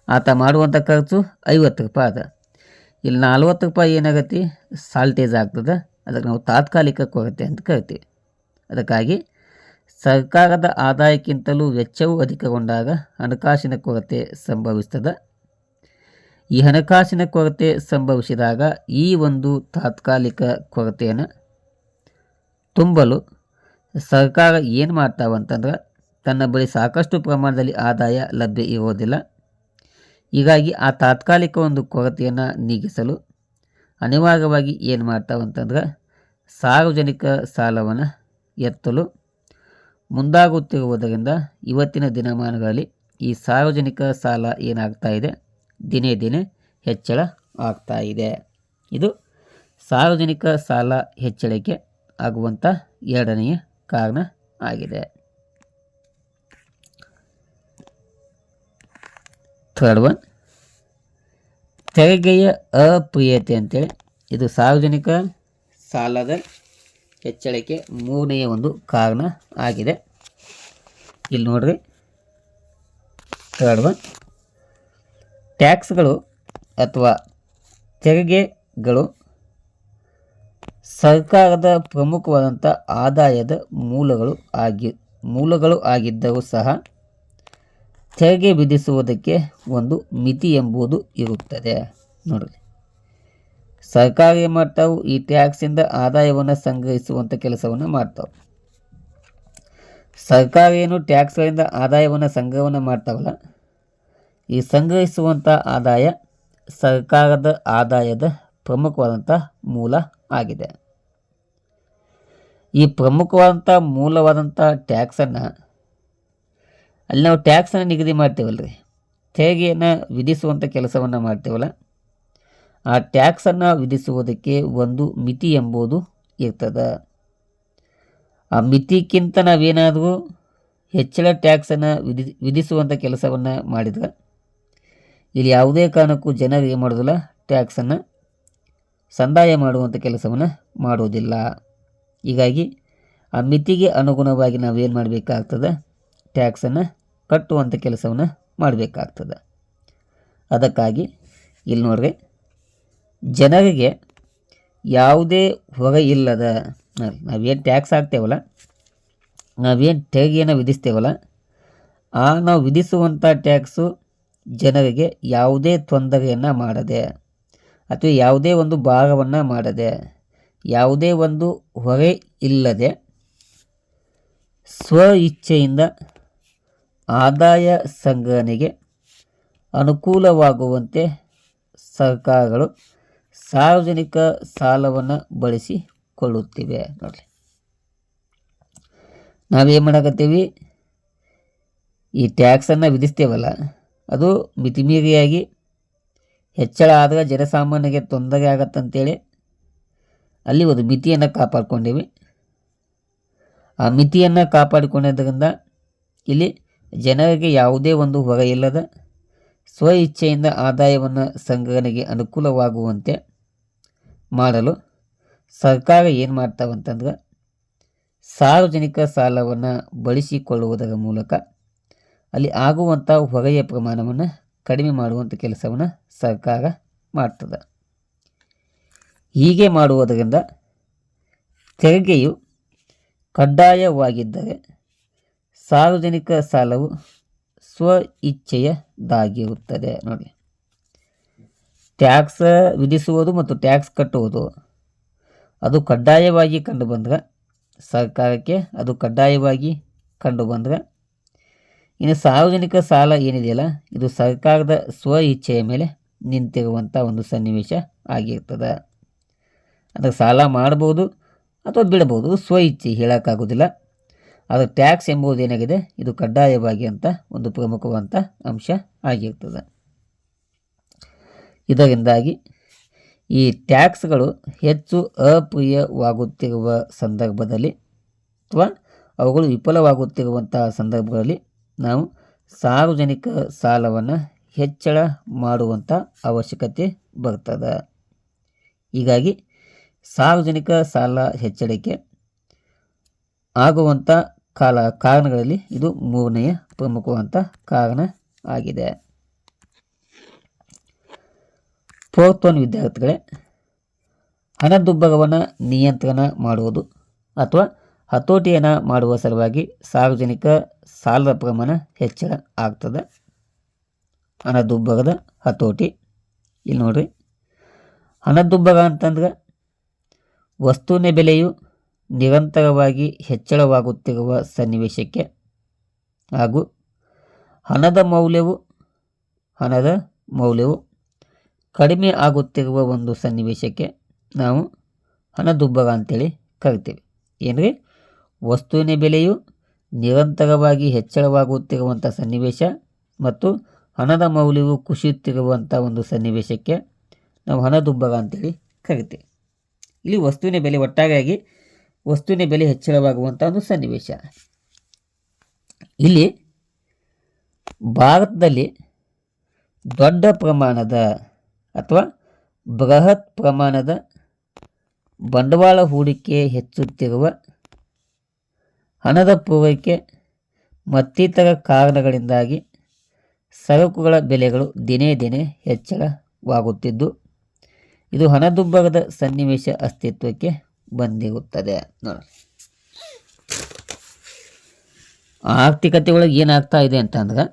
ಆತ ಮಾಡುವಂಥ ಖರ್ಚು 50 ರೂಪಾಯಿ ಅದ. ಇಲ್ಲಿ 40 ರೂಪಾಯಿ ಏನಾಗತ್ತೆ, ಸಾಲ್ಟೇಜ್ ಆಗ್ತದೆ. ಅದಕ್ಕೆ ನಾವು ತಾತ್ಕಾಲಿಕ ಕೊರತೆ ಅಂತ ಕರಿತೀವಿ. ಅದಕ್ಕಾಗಿ ಸರ್ಕಾರದ ಆದಾಯಕ್ಕಿಂತಲೂ ವೆಚ್ಚವು ಅಧಿಕಗೊಂಡಾಗ ಹಣಕಾಸಿನ ಕೊರತೆ ಸಂಭವಿಸ್ತದೆ. ಈ ಹಣಕಾಸಿನ ಕೊರತೆ ಸಂಭವಿಸಿದಾಗ ಈ ಒಂದು ತಾತ್ಕಾಲಿಕ ಕೊರತೆಯನ್ನು ತುಂಬಲು ಸರ್ಕಾರ ಏನು ಮಾಡ್ತಾವಂತಂದ್ರೆ, ತನ್ನ ಬಳಿ ಸಾಕಷ್ಟು ಪ್ರಮಾಣದಲ್ಲಿ ಆದಾಯ ಲಭ್ಯ ಇರೋದಿಲ್ಲ. ಹೀಗಾಗಿ ಆ ತಾತ್ಕಾಲಿಕ ಒಂದು ಕೊರತೆಯನ್ನು ನೀಗಿಸಲು ಅನಿವಾರ್ಯವಾಗಿ ಏನು ಮಾಡ್ತಾವಂತಂದ್ರೆ, ಸಾರ್ವಜನಿಕ ಸಾಲವನ್ನು ಎತ್ತಲು ಮುಂದಾಗುತ್ತಿರುವುದರಿಂದ ಇವತ್ತಿನ ದಿನಮಾನಗಳಲ್ಲಿ ಈ ಸಾರ್ವಜನಿಕ ಸಾಲ ಏನಾಗ್ತಾ ಇದೆ, ದಿನೇ ದಿನೇ ಹೆಚ್ಚಳ ಆಗ್ತಾ ಇದೆ. ಇದು ಸಾರ್ವಜನಿಕ ಸಾಲ ಹೆಚ್ಚಳಕ್ಕೆ ಆಗುವಂಥ ಎರಡನೆಯ ಕಾರಣ ಆಗಿದೆ. ಥರ್ಡ್ ಒನ್, ತೆರಿಗೆಯ ಅಪ್ರಿಯತೆ ಅಂತೇಳಿ. ಇದು ಸಾರ್ವಜನಿಕ ಸಾಲದ ಹೆಚ್ಚಳಕ್ಕೆ ಮೂರನೆಯ ಒಂದು ಕಾರಣ ಆಗಿದೆ. ಇಲ್ಲಿ ನೋಡ್ರಿ, ಥರ್ಡ್ ಒನ್, ಟ್ಯಾಕ್ಸ್ಗಳು ಅಥವಾ ತೆರಿಗೆಗಳು ಸರ್ಕಾರದ ಪ್ರಮುಖವಾದಂಥ ಆದಾಯದ ಮೂಲಗಳು ಆಗಿದ್ದರೂ ಸಹ ತೆರಿಗೆ ವಿಧಿಸುವುದಕ್ಕೆ ಒಂದು ಮಿತಿ ಎಂಬುದು ಇರುತ್ತದೆ. ನೋಡ್ರಿ, ಸರ್ಕಾರ ಏನು ಮಾಡ್ತಾವೆ, ಈ ಟ್ಯಾಕ್ಸಿಂದ ಆದಾಯವನ್ನು ಸಂಗ್ರಹಿಸುವಂಥ ಕೆಲಸವನ್ನು ಮಾಡ್ತಾವೆ. ಸರ್ಕಾರ ಏನು ಟ್ಯಾಕ್ಸ್ಗಳಿಂದ ಆದಾಯವನ್ನು ಸಂಗ್ರಹವನ್ನು ಮಾಡ್ತಾವಲ್ಲ, ಈ ಸಂಗ್ರಹಿಸುವಂಥ ಆದಾಯ ಸರ್ಕಾರದ ಆದಾಯದ ಪ್ರಮುಖವಾದಂಥ ಮೂಲ ಆಗಿದೆ. ಈ ಪ್ರಮುಖವಾದಂಥ ಮೂಲವಾದಂಥ ಟ್ಯಾಕ್ಸನ್ನು ಅಲ್ಲಿ ನಾವು ಟ್ಯಾಕ್ಸನ್ನು ನಿಗದಿ ಮಾಡ್ತೇವಲ್ರಿ, ತೆರಿಗೆಯನ್ನು ವಿಧಿಸುವಂಥ ಕೆಲಸವನ್ನು ಮಾಡ್ತೇವಲ್ಲ, ಆ ಟ್ಯಾಕ್ಸನ್ನು ವಿಧಿಸುವುದಕ್ಕೆ ಒಂದು ಮಿತಿ ಎಂಬುದು ಇರ್ತದೆ. ಆ ಮಿತಿಗಿಂತ ನಾವೇನಾದರೂ ಹೆಚ್ಚಳ ಟ್ಯಾಕ್ಸನ್ನು ವಿಧಿಸುವಂಥ ಕೆಲಸವನ್ನು ಮಾಡಿದ್ರೆ ಇಲ್ಲಿ ಯಾವುದೇ ಕಾರಣಕ್ಕೂ ಜನರು ಏನು ಮಾಡೋದಿಲ್ಲ, ಟ್ಯಾಕ್ಸನ್ನು ಸಂದಾಯ ಮಾಡುವಂಥ ಕೆಲಸವನ್ನು ಮಾಡೋದಿಲ್ಲ. ಹೀಗಾಗಿ ಆ ಮಿತಿಗೆ ಅನುಗುಣವಾಗಿ ನಾವೇನು ಮಾಡಬೇಕಾಗ್ತದೆ, ಟ್ಯಾಕ್ಸನ್ನು ಕಟ್ಟುವಂಥ ಕೆಲಸವನ್ನು ಮಾಡಬೇಕಾಗ್ತದೆ. ಅದಕ್ಕಾಗಿ ಇಲ್ಲಿ ನೋಡ್ರಿ, ಜನರಿಗೆ ಯಾವುದೇ ಹೊರೆ ಇಲ್ಲದ, ನಾವೇನು ಟ್ಯಾಕ್ಸ್ ಹಾಕ್ತೇವಲ್ಲ, ನಾವೇನು ತೆರಿಗೆಯನ್ನು ವಿಧಿಸ್ತೇವಲ್ಲ, ನಾವು ವಿಧಿಸುವಂಥ ಟ್ಯಾಕ್ಸು ಜನರಿಗೆ ಯಾವುದೇ ತೊಂದರೆಯನ್ನು ಮಾಡದೆ ಅಥವಾ ಯಾವುದೇ ಒಂದು ಭಾರವನ್ನು ಮಾಡದೆ, ಯಾವುದೇ ಒಂದು ಹೊರೆ ಇಲ್ಲದೆ ಸ್ವ ಇಚ್ಛೆಯಿಂದ ಆದಾಯ ಸಂಗ್ರಹಣೆಗೆ ಅನುಕೂಲವಾಗುವಂತೆ ಸರ್ಕಾರಗಳು ಸಾರ್ವಜನಿಕ ಸಾಲವನ್ನು ಬಳಸಿಕೊಳ್ಳುತ್ತಿವೆ. ನೋಡಿರಿ, ನಾವೇನು ಮಾಡಕತ್ತೀವಿ, ಈ ಟ್ಯಾಕ್ಸನ್ನು ವಿಧಿಸ್ತೇವಲ್ಲ, ಅದು ಮಿತಿಮೀರಿಯಾಗಿ ಹೆಚ್ಚಳ ಆದರೆ ಜನಸಾಮಾನ್ಯರಿಗೆ ತೊಂದರೆ ಆಗತ್ತಂತೇಳಿ ಅಲ್ಲಿ ಒಂದು ಮಿತಿಯನ್ನು ಕಾಪಾಡ್ಕೊಂಡೀವಿ. ಆ ಮಿತಿಯನ್ನು ಕಾಪಾಡಿಕೊಂಡಿದ್ದರಿಂದ ಇಲ್ಲಿ ಜನರಿಗೆ ಯಾವುದೇ ಒಂದು ಹೊರೆ ಇಲ್ಲದ ಸ್ವ ಇಚ್ಛೆಯಿಂದ ಆದಾಯವನ್ನು ಸಂಗ್ರಹಣೆಗೆ ಅನುಕೂಲವಾಗುವಂತೆ ಮಾಡಲು ಸರ್ಕಾರ ಏನು ಮಾಡ್ತಾವಂತಂದ್ರೆ, ಸಾರ್ವಜನಿಕ ಸಾಲವನ್ನು ಬಳಸಿಕೊಳ್ಳುವುದರ ಮೂಲಕ ಅಲ್ಲಿ ಆಗುವಂಥ ಹೊರೆಯ ಪ್ರಮಾಣವನ್ನು ಕಡಿಮೆ ಮಾಡುವಂಥ ಕೆಲಸವನ್ನು ಸರ್ಕಾರ ಮಾಡ್ತದೆ. ಹೀಗೆ ಮಾಡುವುದರಿಂದ ತೆರಿಗೆಯು ಕಡ್ಡಾಯವಾಗಿದ್ದರೆ ಸಾರ್ವಜನಿಕ ಸಾಲವು ಸ್ವ ಇಚ್ಛೆಯದಾಗಿರುತ್ತದೆ. ನೋಡಿ, ಟ್ಯಾಕ್ಸ್ ವಿಧಿಸುವುದು ಮತ್ತು ಟ್ಯಾಕ್ಸ್ ಕಟ್ಟುವುದು ಅದು ಕಡ್ಡಾಯವಾಗಿ ಕಂಡುಬಂದರೆ, ಸರ್ಕಾರಕ್ಕೆ ಅದು ಕಡ್ಡಾಯವಾಗಿ ಕಂಡುಬಂದರೆ, ಇನ್ನು ಸಾರ್ವಜನಿಕ ಸಾಲ ಏನಿದೆಯಲ್ಲ ಇದು ಸರ್ಕಾರದ ಸ್ವ ಇಚ್ಛೆಯ ಮೇಲೆ ನಿಂತಿರುವಂಥ ಒಂದು ಸನ್ನಿವೇಶ ಆಗಿರ್ತದೆ. ಅಂದರೆ ಸಾಲ ಮಾಡ್ಬೋದು ಅಥವಾ ಬಿಡ್ಬೋದು, ಸ್ವ ಇಚ್ಛೆ ಹೇಳೋಕ್ಕಾಗೋದಿಲ್ಲ. ಆದರೆ ಟ್ಯಾಕ್ಸ್ ಎಂಬುದು ಏನಾಗಿದೆ, ಇದು ಕಡ್ಡಾಯವಾಗಿ ಅಂತ ಒಂದು ಪ್ರಮುಖವಾದಂಥ ಅಂಶ ಆಗಿರ್ತದೆ. ಇದರಿಂದಾಗಿ ಈ ಟ್ಯಾಕ್ಸ್ಗಳು ಹೆಚ್ಚು ಅಪ್ರಿಯವಾಗುತ್ತಿರುವ ಸಂದರ್ಭದಲ್ಲಿ ಅಥವಾ ಅವುಗಳು ವಿಫಲವಾಗುತ್ತಿರುವಂತಹ ಸಂದರ್ಭಗಳಲ್ಲಿ ನಾವು ಸಾರ್ವಜನಿಕ ಸಾಲವನ್ನು ಹೆಚ್ಚಳ ಮಾಡುವಂಥ ಅವಶ್ಯಕತೆ ಬರ್ತದೆ. ಹೀಗಾಗಿ ಸಾರ್ವಜನಿಕ ಸಾಲ ಹೆಚ್ಚಳಕ್ಕೆ ಆಗುವಂಥ ಕಾರಣಗಳಲ್ಲಿ ಇದು ಮೂರನೆಯ ಪ್ರಮುಖವಾದಂಥ ಕಾರಣ ಆಗಿದೆ. ಫೋರ್ತ್ ಒನ್ ವಿದ್ಯಾರ್ಥಿಗಳೇ, ಹಣದುಬ್ಬರವನ್ನು ನಿಯಂತ್ರಣ ಮಾಡುವುದು ಅಥವಾ ಹತೋಟಿಯನ್ನು ಮಾಡುವ ಸಲುವಾಗಿ ಸಾರ್ವಜನಿಕ ಸಾಲದ ಪ್ರಮಾಣ ಹೆಚ್ಚಳ ಆಗ್ತದೆ. ಹಣದುಬ್ಬರದ ಹತೋಟಿ ಇಲ್ಲಿ ನೋಡ್ರಿ, ಹಣದುಬ್ಬರ ಅಂತಂದ್ರೆ ವಸ್ತುವಿನ ಬೆಲೆಯು ನಿರಂತರವಾಗಿ ಹೆಚ್ಚಳವಾಗುತ್ತಿರುವ ಸನ್ನಿವೇಶಕ್ಕೆ ಹಾಗೂ ಹಣದ ಮೌಲ್ಯವು ಕಡಿಮೆ ಆಗುತ್ತಿರುವ ಒಂದು ಸನ್ನಿವೇಶಕ್ಕೆ ನಾವು ಹಣದುಬ್ಬರ ಅಂತೇಳಿ ಕರಿತೀವಿ. ಏನ್ರಿ, ವಸ್ತುವಿನ ಬೆಲೆಯು ನಿರಂತರವಾಗಿ ಹೆಚ್ಚಳವಾಗುತ್ತಿರುವಂಥ ಸನ್ನಿವೇಶ ಮತ್ತು ಹಣದ ಮೌಲ್ಯವು ಕುಸಿಯುತ್ತಿರುವಂಥ ಒಂದು ಸನ್ನಿವೇಶಕ್ಕೆ ನಾವು ಹಣದುಬ್ಬರ ಅಂತೇಳಿ ಕರಿತೀವಿ. ಇಲ್ಲಿ ವಸ್ತುವಿನ ಬೆಲೆ ಒಟ್ಟಾರೆಯಾಗಿ ವಸ್ತುವಿನ ಬೆಲೆ ಹೆಚ್ಚಳವಾಗುವಂಥ ಒಂದು ಸನ್ನಿವೇಶ. ಇಲ್ಲಿ ಭಾರತದಲ್ಲಿ ದೊಡ್ಡ ಪ್ರಮಾಣದ ಅಥವಾ ಬೃಹತ್ ಪ್ರಮಾಣದ ಬಂಡವಾಳ ಹೂಡಿಕೆ ಹೆಚ್ಚುತ್ತಿರುವ ಹಣದ ಪೂರೈಕೆ ಮತ್ತಿತರ ಕಾರಣಗಳಿಂದಾಗಿ ಸರಕುಗಳ ಬೆಲೆಗಳು ದಿನೇ ದಿನೇ ಹೆಚ್ಚಳವಾಗುತ್ತಿದ್ದು ಇದು ಹಣದುಬ್ಬರದ ಸನ್ನಿವೇಶ ಅಸ್ತಿತ್ವಕ್ಕೆ ಬಂದಿರುತ್ತದೆ. ನೋಡಿ, ಆರ್ಥಿಕತೆ ಒಳಗೆ ಏನಾಗ್ತಾ ಇದೆ ಅಂತಂದ್ರೆ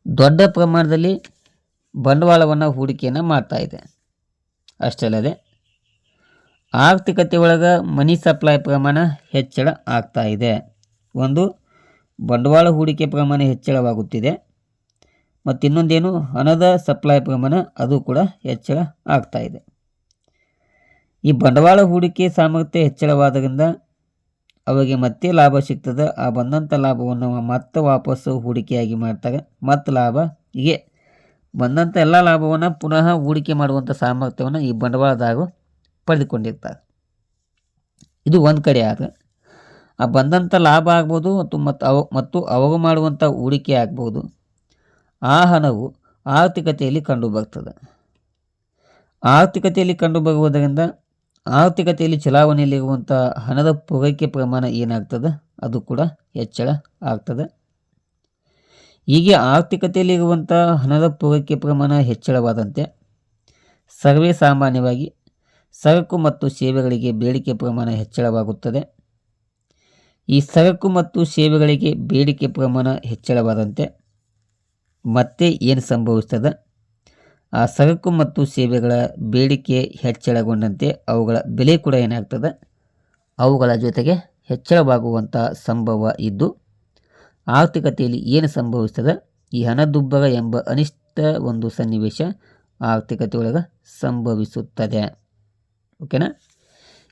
ದೊಡ್ಡ ಪ್ರಮಾಣದಲ್ಲಿ ಬಂಡವಾಳವನ್ನು ಹೂಡಿಕೆಯನ್ನು ಮಾಡ್ತಾ ಇದೆ. ಅಷ್ಟಲ್ಲದೆ ಆರ್ಥಿಕತೆ ಒಳಗೆ ಮನಿ ಸಪ್ಲೈ ಪ್ರಮಾಣ ಹೆಚ್ಚಳ ಆಗ್ತಾ ಇದೆ. ಒಂದು ಬಂಡವಾಳ ಹೂಡಿಕೆ ಪ್ರಮಾಣ ಹೆಚ್ಚಳವಾಗುತ್ತಿದೆ ಮತ್ತು ಇನ್ನೊಂದೇನು ಹಣದ ಸಪ್ಲೈ ಪ್ರಮಾಣ ಅದು ಕೂಡ ಹೆಚ್ಚಳ ಆಗ್ತಾ ಇದೆ. ಈ ಬಂಡವಾಳ ಹೂಡಿಕೆ ಸಾಮರ್ಥ್ಯ ಹೆಚ್ಚಳವಾದ್ದರಿಂದ ಅವರಿಗೆ ಮತ್ತೆ ಲಾಭ ಸಿಗ್ತದೆ. ಆ ಬಂದಂಥ ಲಾಭವನ್ನು ಮತ್ತೆ ವಾಪಸ್ಸು ಹೂಡಿಕೆಯಾಗಿ ಮಾಡ್ತಾರೆ. ಮತ್ತು ಲಾಭ ಹೀಗೆ ಬಂದಂಥ ಎಲ್ಲ ಲಾಭವನ್ನು ಪುನಃ ಹೂಡಿಕೆ ಮಾಡುವಂಥ ಸಾಮರ್ಥ್ಯವನ್ನು ಈ ಬಂಡವಾಳದಾರರು ಪಡೆದುಕೊಂಡಿರ್ತಾರೆ. ಇದು ಒಂದು ಕಡೆ. ಆದರೆ ಆ ಬಂದಂಥ ಲಾಭ ಆಗ್ಬೋದು ಮತ್ತು ಅವರು ಮಾಡುವಂಥ ಹೂಡಿಕೆ ಆಗ್ಬೋದು, ಆ ಹಣವು ಆರ್ಥಿಕತೆಯಲ್ಲಿ ಕಂಡುಬರ್ತದೆ. ಆರ್ಥಿಕತೆಯಲ್ಲಿ ಕಂಡುಬರುವುದರಿಂದ ಆರ್ಥಿಕತೆಯಲ್ಲಿ ಚಲಾವಣೆಯಲ್ಲಿರುವಂಥ ಹಣದ ಪೂರೈಕೆ ಪ್ರಮಾಣ ಏನಾಗ್ತದೆ ಅದು ಕೂಡ ಹೆಚ್ಚಳ ಆಗ್ತದೆ. ಹೀಗೆ ಆರ್ಥಿಕತೆಯಲ್ಲಿರುವಂಥ ಹಣದ ಪೂರೈಕೆ ಪ್ರಮಾಣ ಹೆಚ್ಚಳವಾದಂತೆ ಸರ್ವೇ ಸಾಮಾನ್ಯವಾಗಿ ಸರಕು ಮತ್ತು ಸೇವೆಗಳಿಗೆ ಬೇಡಿಕೆ ಪ್ರಮಾಣ ಹೆಚ್ಚಳವಾಗುತ್ತದೆ. ಈ ಸರಕು ಮತ್ತು ಸೇವೆಗಳಿಗೆ ಬೇಡಿಕೆ ಪ್ರಮಾಣ ಹೆಚ್ಚಳವಾದಂತೆ ಮತ್ತೆ ಏನು ಸಂಭವಿಸ್ತದೆ, ಆ ಸರಕು ಮತ್ತು ಸೇವೆಗಳ ಬೇಡಿಕೆ ಹೆಚ್ಚಳಗೊಂಡಂತೆ ಅವುಗಳ ಬೆಲೆ ಕೂಡ ಏನಾಗ್ತದೆ, ಅವುಗಳ ಜೊತೆಗೆ ಹೆಚ್ಚಳವಾಗುವಂಥ ಸಂಭವ ಇದ್ದು ಆರ್ಥಿಕತೆಯಲ್ಲಿ ಏನು ಸಂಭವಿಸ್ತದೆ, ಈ ಹಣದುಬ್ಬರ ಎಂಬ ಅನಿಷ್ಟ ಒಂದು ಸನ್ನಿವೇಶ ಆರ್ಥಿಕತೆ ಒಳಗೆ ಸಂಭವಿಸುತ್ತದೆ. ಓಕೆನಾ.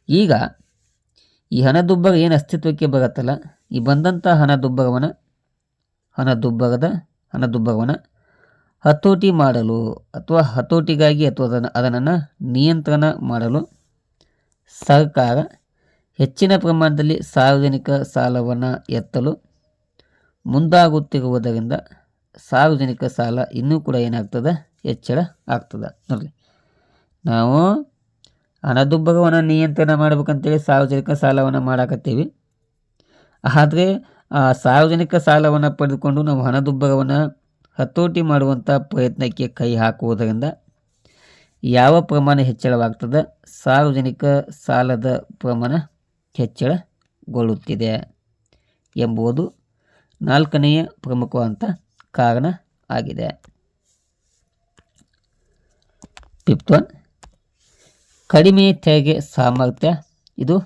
ಈಗ ಈ ಹಣದುಬ್ಬರ ಏನು ಅಸ್ತಿತ್ವಕ್ಕೆ ಬರುತ್ತಲ್ಲ, ಈ ಬಂದಂಥ ಹಣದುಬ್ಬರವನ್ನು ಹತೋಟಿ ಮಾಡಲು ಅಥವಾ ಹತೋಟಿಗಾಗಿ ಅಥವಾ ಅದನ್ನು ನಿಯಂತ್ರಣ ಮಾಡಲು ಸರ್ಕಾರ ಹೆಚ್ಚಿನ ಪ್ರಮಾಣದಲ್ಲಿ ಸಾರ್ವಜನಿಕ ಸಾಲವನ್ನು ಎತ್ತಲು ಮುಂದಾಗುತ್ತಿರುವುದರಿಂದ ಸಾರ್ವಜನಿಕ ಸಾಲ ಇನ್ನೂ ಕೂಡ ಏನಾಗ್ತದೆ, ಹೆಚ್ಚಳ ಆಗ್ತದೆ. ನೋಡಲಿ, ನಾವು ಹಣದುಬ್ಬರವನ್ನು ನಿಯಂತ್ರಣ ಮಾಡ್ಬೇಕಂತೇಳಿ ಸಾರ್ವಜನಿಕ ಸಾಲವನ್ನು ಮಾಡಾಕತ್ತೀವಿ. ಆದರೆ ಆ ಸಾರ್ವಜನಿಕ ಸಾಲವನ್ನು ಪಡೆದುಕೊಂಡು ನಾವು ಹಣದುಬ್ಬರವನ್ನು ಹತೋಟಿ ಮಾಡುವಂಥ ಪ್ರಯತ್ನಕ್ಕೆ ಕೈ ಹಾಕುವುದರಿಂದ ಯಾವ ಪ್ರಮಾಣ ಹೆಚ್ಚಳವಾಗ್ತದೆ? ಸಾರ್ವಜನಿಕ ಸಾಲದ ಪ್ರಮಾಣ ಹೆಚ್ಚಳಗೊಳ್ಳುತ್ತಿದೆ ಎಂಬುದು 4ನೆಯ ಪ್ರಮುಖವಾದಂಥ ಕಾರಣ ಆಗಿದೆ. 5th ಒನ್, ಕಡಿಮೆ ತೆರಿಗೆ ಸಾಮರ್ಥ್ಯ. ಇದು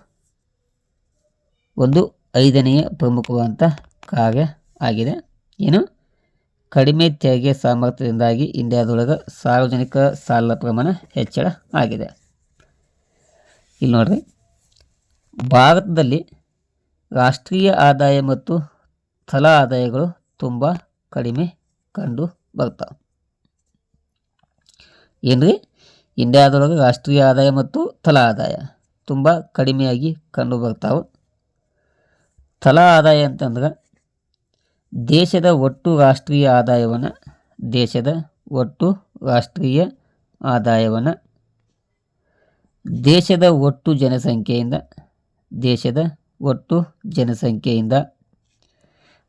ಒಂದು 5ನೆಯ ಪ್ರಮುಖವಾದಂಥ ಕಾರ್ಯ ಆಗಿದೆ. ಏನು? ಕಡಿಮೆ ತೆರಿಗೆ ಸಾಮರ್ಥ್ಯದಿಂದಾಗಿ ಇಂಡಿಯಾದೊಳಗೆ ಸಾರ್ವಜನಿಕ ಸಾಲದ ಪ್ರಮಾಣ ಹೆಚ್ಚಳ ಆಗಿದೆ. ಇಲ್ಲಿ ನೋಡ್ರಿ, ಭಾರತದಲ್ಲಿ ರಾಷ್ಟ್ರೀಯ ಆದಾಯ ಮತ್ತು ತಲಾ ಆದಾಯಗಳು ತುಂಬ ಕಡಿಮೆ ಕಂಡು ಬರ್ತಾವೆ. ಏನ್ರಿ? ಇಂಡಿಯಾದೊಳಗೆ ರಾಷ್ಟ್ರೀಯ ಆದಾಯ ಮತ್ತು ತಲಾ ಆದಾಯ ತುಂಬ ಕಡಿಮೆಯಾಗಿ ಕಂಡು ಬರ್ತಾವೆ. ತಲಾ ಆದಾಯ ಅಂತಂದ್ರೆ ದೇಶದ ಒಟ್ಟು ರಾಷ್ಟ್ರೀಯ ಆದಾಯವನ್ನು ದೇಶದ ಒಟ್ಟು ಜನಸಂಖ್ಯೆಯಿಂದ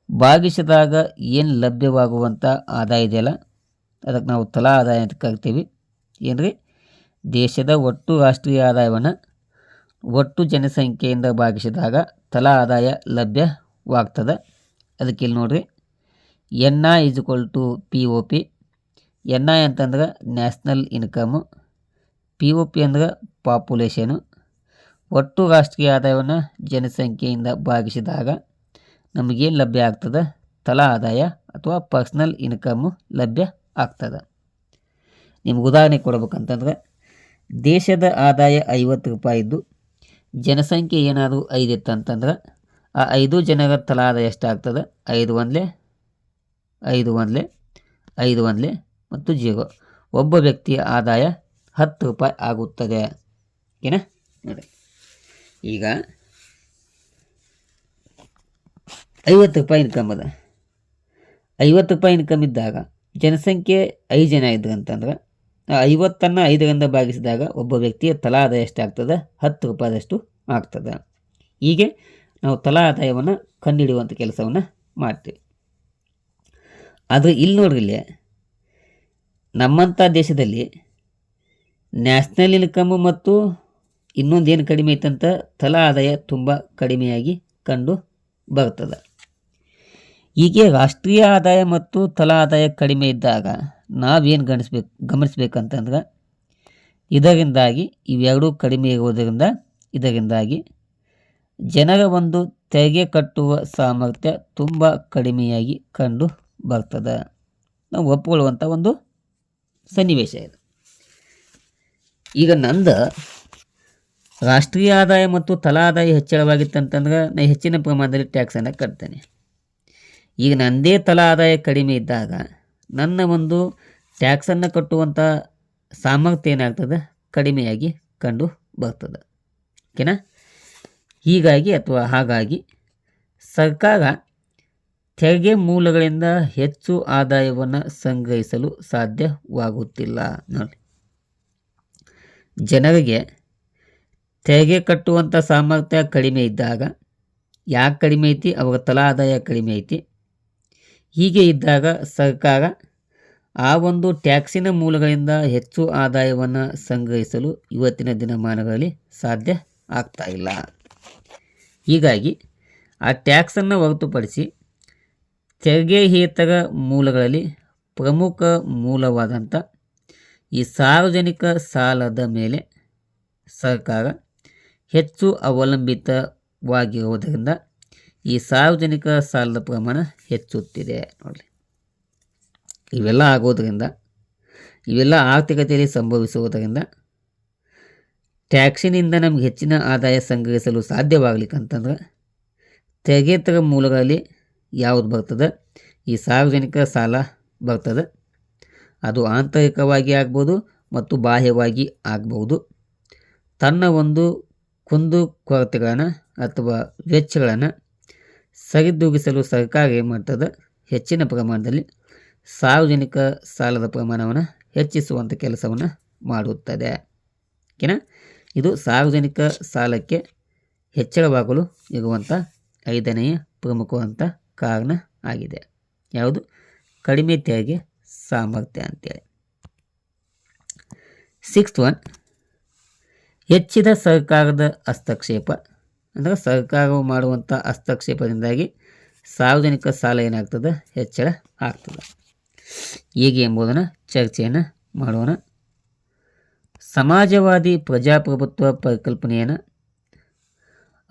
ಭಾಗಿಸಿದಾಗ ಏನು ಲಭ್ಯವಾಗುವಂಥ ಆದಾಯ ಇದೆಯಲ್ಲ, ಅದಕ್ಕೆ ನಾವು ತಲಾ ಆದಾಯ ಅಂತ ಕರಿತೀವಿ. ಏನ್ರಿ? ದೇಶದ ಒಟ್ಟು ರಾಷ್ಟ್ರೀಯ ಆದಾಯವನ್ನು ಒಟ್ಟು ಜನಸಂಖ್ಯೆಯಿಂದ ಭಾಗಿಸಿದಾಗ ತಲಾ ಆದಾಯ ಲಭ್ಯವಾಗ್ತದೆ. ಅದಕ್ಕೆ ಇಲ್ಲಿ ನೋಡ್ರಿ, NI = POP. NI ಅಂತಂದ್ರೆ ನ್ಯಾಷನಲ್ ಇನ್ಕಮು, POP ಅಂದ್ರೆ ಪಾಪ್ಯುಲೇಷನು. ಒಟ್ಟು ರಾಷ್ಟ್ರೀಯ ಆದಾಯವನ್ನು ಜನಸಂಖ್ಯೆಯಿಂದ ಭಾಗಿಸಿದಾಗ ನಮಗೇನು ಲಭ್ಯ ಆಗ್ತದೆ? ತಲಾ ಆದಾಯ ಅಥವಾ ಪರ್ಸ್ನಲ್ ಇನ್ಕಮ್ಮು ಲಭ್ಯ ಆಗ್ತದೆ. ನಿಮ್ಗೆ ಉದಾಹರಣೆ ಕೊಡ್ಬೇಕಂತಂದ್ರೆ, ದೇಶದ ಆದಾಯ 50 ರೂಪಾಯಿ ಇದ್ದು ಜನಸಂಖ್ಯೆ ಏನಾದರೂ 5 ಇತ್ತಂತಂದ್ರೆ ಆ 5 ಜನರ ತಲಾ ಆದಾಯ ಎಷ್ಟಾಗ್ತದೆ? 5 1 ಮತ್ತು 0. ಒಬ್ಬ ವ್ಯಕ್ತಿಯ ಆದಾಯ 10 ರೂಪಾಯಿ ಆಗುತ್ತದೆ. ಓಕೆನಾ? ನೋಡಿ, ಈಗ 50 ರೂಪಾಯಿ ಇನ್ಕಮ್ ಅದ. 50 ರೂಪಾಯಿ ಇನ್ಕಮ್ ಇದ್ದಾಗ ಜನಸಂಖ್ಯೆ 5 ಜನ ಇದ್ರು ಅಂತಂದ್ರೆ 50ಅನ್ನು 5ರಿಂದ ಭಾಗಿಸಿದಾಗ ಒಬ್ಬ ವ್ಯಕ್ತಿಯ ತಲಾ ಆದಾಯ ಎಷ್ಟಾಗ್ತದೆ? 10 ರೂಪಾಯಿದಷ್ಟು ಆಗ್ತದೆ. ಹೀಗೆ ನಾವು ತಲಾ ಆದಾಯವನ್ನು ಕಂಡುಹಿಡಿಯುವಂಥ ಕೆಲಸವನ್ನು ಮಾಡ್ತೀವಿ. ಆದರೆ ಇಲ್ಲಿ ನೋಡ್ರಿ, ಇಲ್ಲಿ ನಮ್ಮಂಥ ದೇಶದಲ್ಲಿ ನ್ಯಾಷನಲ್ ಇನ್ಕಮ್ ಮತ್ತು ಇನ್ನೊಂದೇನು ಕಡಿಮೆ ಐತಂತ ತಲಾ ಆದಾಯ ತುಂಬ ಕಡಿಮೆಯಾಗಿ ಕಂಡು ಬರ್ತದೆ. ಹೀಗೆ ರಾಷ್ಟ್ರೀಯ ಆದಾಯ ಮತ್ತು ತಲಾ ಆದಾಯ ಕಡಿಮೆ ಇದ್ದಾಗ ನಾವೇನು ಗಮನಿಸ್ಬೇಕಂತಂದ್ರೆ, ಇದರಿಂದಾಗಿ ಇವೆರಡೂ ಕಡಿಮೆ ಇರುವುದರಿಂದ ಇದರಿಂದಾಗಿ ಜನರ ಒಂದು ತೆರಿಗೆ ಕಟ್ಟುವ ಸಾಮರ್ಥ್ಯ ತುಂಬ ಕಡಿಮೆಯಾಗಿ ಕಂಡು ಬರ್ತದೆ. ನಾವು ಒಪ್ಕೊಳ್ಳುವಂಥ ಒಂದು ಸನ್ನಿವೇಶ ಇದು. ಈಗ ನಂದು ರಾಷ್ಟ್ರೀಯ ಆದಾಯ ಮತ್ತು ತಲಾ ಆದಾಯ ಹೆಚ್ಚಳವಾಗಿತ್ತಂತಂದ್ರೆ ನಾನು ಹೆಚ್ಚಿನ ಪ್ರಮಾಣದಲ್ಲಿ ಟ್ಯಾಕ್ಸನ್ನು ಕಟ್ತೇನೆ. ಈಗ ನನ್ನದೇ ತಲಾ ಆದಾಯ ಕಡಿಮೆ ಇದ್ದಾಗ ನನ್ನ ಒಂದು ಟ್ಯಾಕ್ಸನ್ನು ಕಟ್ಟುವಂಥ ಸಾಮರ್ಥ್ಯ ಏನಾಗ್ತದೆ? ಕಡಿಮೆಯಾಗಿ ಕಂಡು ಬರ್ತದೆ. ಓಕೆನಾ? ಹಾಗಾಗಿ ಸರ್ಕಾರ ತೆರಿಗೆ ಮೂಲಗಳಿಂದ ಹೆಚ್ಚು ಆದಾಯವನ್ನು ಸಂಗ್ರಹಿಸಲು ಸಾಧ್ಯವಾಗುತ್ತಿಲ್ಲ. ನೋಡಿ, ಜನರಿಗೆ ತೆರಿಗೆ ಕಟ್ಟುವಂಥ ಸಾಮರ್ಥ್ಯ ಕಡಿಮೆ ಇದ್ದಾಗ, ಯಾಕೆ ಕಡಿಮೆ ಐತಿ? ಅವರ ತಲಾ ಆದಾಯ ಕಡಿಮೆ ಐತಿ. ಹೀಗೆ ಇದ್ದಾಗ ಸರ್ಕಾರ ಆ ಒಂದು ಟ್ಯಾಕ್ಸಿನ ಮೂಲಗಳಿಂದ ಹೆಚ್ಚು ಆದಾಯವನ್ನು ಸಂಗ್ರಹಿಸಲು ಇವತ್ತಿನ ದಿನಮಾನಗಳಲ್ಲಿ ಸಾಧ್ಯ ಆಗ್ತಾ ಇಲ್ಲ. ಹೀಗಾಗಿ ಆ ಟ್ಯಾಕ್ಸನ್ನು ಹೊರತುಪಡಿಸಿ ತೆರಿಗೆಯೇತರ ಮೂಲಗಳಲ್ಲಿ ಪ್ರಮುಖ ಮೂಲವಾದಂಥ ಈ ಸಾರ್ವಜನಿಕ ಸಾಲದ ಮೇಲೆ ಸರ್ಕಾರ ಹೆಚ್ಚು ಅವಲಂಬಿತವಾಗಿರುವುದರಿಂದ ಈ ಸಾರ್ವಜನಿಕ ಸಾಲದ ಪ್ರಮಾಣ ಹೆಚ್ಚುತ್ತಿದೆ. ನೋಡಿ, ಇವೆಲ್ಲ ಆಗೋದರಿಂದ, ಇವೆಲ್ಲ ಆರ್ಥಿಕತೆಯಲ್ಲಿ ಸಂಭವಿಸುವುದರಿಂದ ಟ್ಯಾಕ್ಸಿನಿಂದ ನಮ್ಗೆ ಹೆಚ್ಚಿನ ಆದಾಯ ಸಂಗ್ರಹಿಸಲು ಸಾಧ್ಯವಾಗಲಿಕ್ಕಂತಂದ್ರೆ ತೆರಿಗೆತರ ಮೂಲಗಳಲ್ಲಿ ಯಾವುದು ಬರ್ತದೆ? ಈ ಸಾರ್ವಜನಿಕ ಸಾಲ ಬರ್ತದೆ. ಅದು ಆಂತರಿಕವಾಗಿ ಆಗ್ಬೋದು ಮತ್ತು ಬಾಹ್ಯವಾಗಿ ಆಗ್ಬೋದು. ತನ್ನ ಒಂದು ಕುಂದುಕೊರತೆಗಳನ್ನು ಅಥವಾ ವೆಚ್ಚಗಳನ್ನು ಸರಿದೂಗಿಸಲು ಸರ್ಕಾರ ಏನು ಮಾಡ್ತದೆ? ಹೆಚ್ಚಿನ ಪ್ರಮಾಣದಲ್ಲಿ ಸಾರ್ವಜನಿಕ ಸಾಲದ ಪ್ರಮಾಣವನ್ನು ಹೆಚ್ಚಿಸುವಂಥ ಕೆಲಸವನ್ನು ಮಾಡುತ್ತದೆ. ಓಕೆನಾ? ಇದು ಸಾರ್ವಜನಿಕ ಸಾಲಕ್ಕೆ ಹೆಚ್ಚಳವಾಗಲು ಇರುವಂಥ 5ನೆಯ ಪ್ರಮುಖವಂಥ ಕಾರಣ ಆಗಿದೆ. ಯಾವುದು? ಕಡಿಮೆ ತೆರಿಗೆ ಸಾಮರ್ಥ್ಯ ಅಂತೇಳಿ. ಸಿಕ್ಸ್ತ್ ಒನ್, ಹೆಚ್ಚಿದ ಸರ್ಕಾರದ ಹಸ್ತಕ್ಷೇಪ, ಅಂದರೆ ಸರ್ಕಾರವು ಮಾಡುವಂಥ ಹಸ್ತಕ್ಷೇಪದಿಂದಾಗಿ ಸಾರ್ವಜನಿಕ ಸಾಲ ಏನಾಗ್ತದೆ, ಹೆಚ್ಚಳ ಆಗ್ತದೆ. ಹೇಗೆ ಎಂಬುದನ್ನು ಚರ್ಚೆಯನ್ನು ಮಾಡೋಣ. ಸಮಾಜವಾದಿ ಪ್ರಜಾಪ್ರಭುತ್ವ ಪರಿಕಲ್ಪನೆಯನ್ನು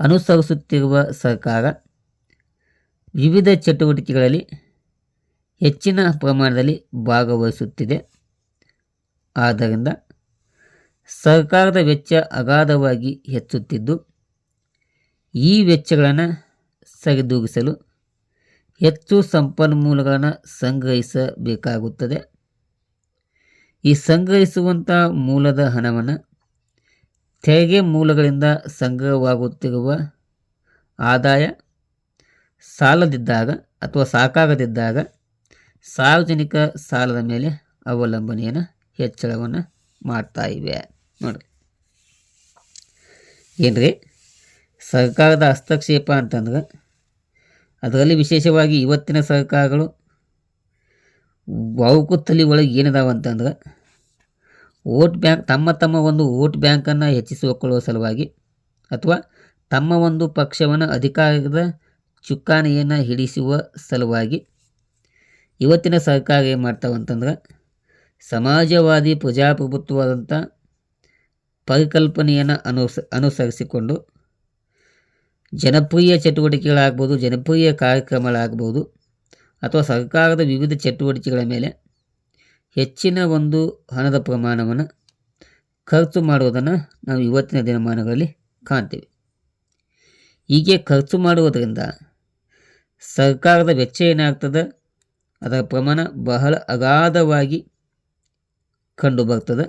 ಅನುಸರಿಸುತ್ತಿರುವ ಸರ್ಕಾರ ವಿವಿಧ ಚಟುವಟಿಕೆಗಳಲ್ಲಿ ಹೆಚ್ಚಿನ ಪ್ರಮಾಣದಲ್ಲಿ ಭಾಗವಹಿಸುತ್ತಿದೆ. ಆದ್ದರಿಂದ ಸರ್ಕಾರದ ವೆಚ್ಚ ಅಗಾಧವಾಗಿ ಹೆಚ್ಚುತ್ತಿದ್ದು, ಈ ವೆಚ್ಚಗಳನ್ನು ಸರಿದೂಗಿಸಲು ಹೆಚ್ಚು ಸಂಪನ್ಮೂಲಗಳನ್ನು ಸಂಗ್ರಹಿಸಬೇಕಾಗುತ್ತದೆ. ಈ ಸಂಗ್ರಹಿಸುವಂಥ ಮೂಲದ ಹಣವನ್ನು ತೆರಿಗೆ ಮೂಲಗಳಿಂದ ಸಂಗ್ರಹವಾಗುತ್ತಿರುವ ಆದಾಯ ಸಾಲದಿದ್ದಾಗ ಅಥವಾ ಸಾಕಾಗದಿದ್ದಾಗ ಸಾರ್ವಜನಿಕ ಸಾಲದ ಮೇಲೆ ಅವಲಂಬನೆಯನ್ನು ಹೆಚ್ಚಳವನ್ನು ಮಾಡ್ತಾ ಇವೆ. ನೋಡಿ ಏನ್ರಿ, ಸರ್ಕಾರದ ಹಸ್ತಕ್ಷೇಪ ಅಂತಂದ್ರೆ ಅದರಲ್ಲಿ ವಿಶೇಷವಾಗಿ ಇವತ್ತಿನ ಸರ್ಕಾರಗಳು ತಲೆ ಒಳಗೆ ಏನಿದಾವೆ ಅಂತಂದ್ರೆ ವೋಟ್ ಬ್ಯಾಂಕ್, ತಮ್ಮ ಒಂದು ವೋಟ್ ಬ್ಯಾಂಕನ್ನು ಹೆಚ್ಚಿಸಿಕೊಳ್ಳುವ ಸಲುವಾಗಿ ಅಥವಾ ತಮ್ಮ ಒಂದು ಪಕ್ಷವನ್ನು ಅಧಿಕಾರದ ಚುಕ್ಕಾಣಿಯನ್ನು ಹಿಡಿಸುವ ಸಲುವಾಗಿ ಇವತ್ತಿನ ಸರ್ಕಾರ ಏನು ಮಾಡ್ತಾವಂತಂದ್ರೆ ಸಮಾಜವಾದಿ ಪ್ರಜಾಪ್ರಭುತ್ವವಾದಂಥ ಪರಿಕಲ್ಪನೆಯನ್ನು ಅನುಸರಿಸಿಕೊಂಡು ಜನಪ್ರಿಯ ಚಟುವಟಿಕೆಗಳಾಗ್ಬೋದು, ಜನಪ್ರಿಯ ಕಾರ್ಯಕ್ರಮಗಳಾಗ್ಬೋದು ಅಥವಾ ಸರ್ಕಾರದ ವಿವಿಧ ಚಟುವಟಿಕೆಗಳ ಮೇಲೆ ಹೆಚ್ಚಿನ ಒಂದು ಹಣದ ಪ್ರಮಾಣವನ್ನು ಖರ್ಚು ಮಾಡುವುದನ್ನು ನಾವು ಇವತ್ತಿನ ದಿನಮಾನಗಳಲ್ಲಿ ಕಾಣ್ತೀವಿ. ಹೀಗೆ ಖರ್ಚು ಮಾಡುವುದರಿಂದ ಸರ್ಕಾರದ ವೆಚ್ಚ ಏನಾಗ್ತದೆ, ಅದರ ಪ್ರಮಾಣ ಬಹಳ ಅಗಾಧವಾಗಿ ಕಂಡು ಬರ್ತದೆ.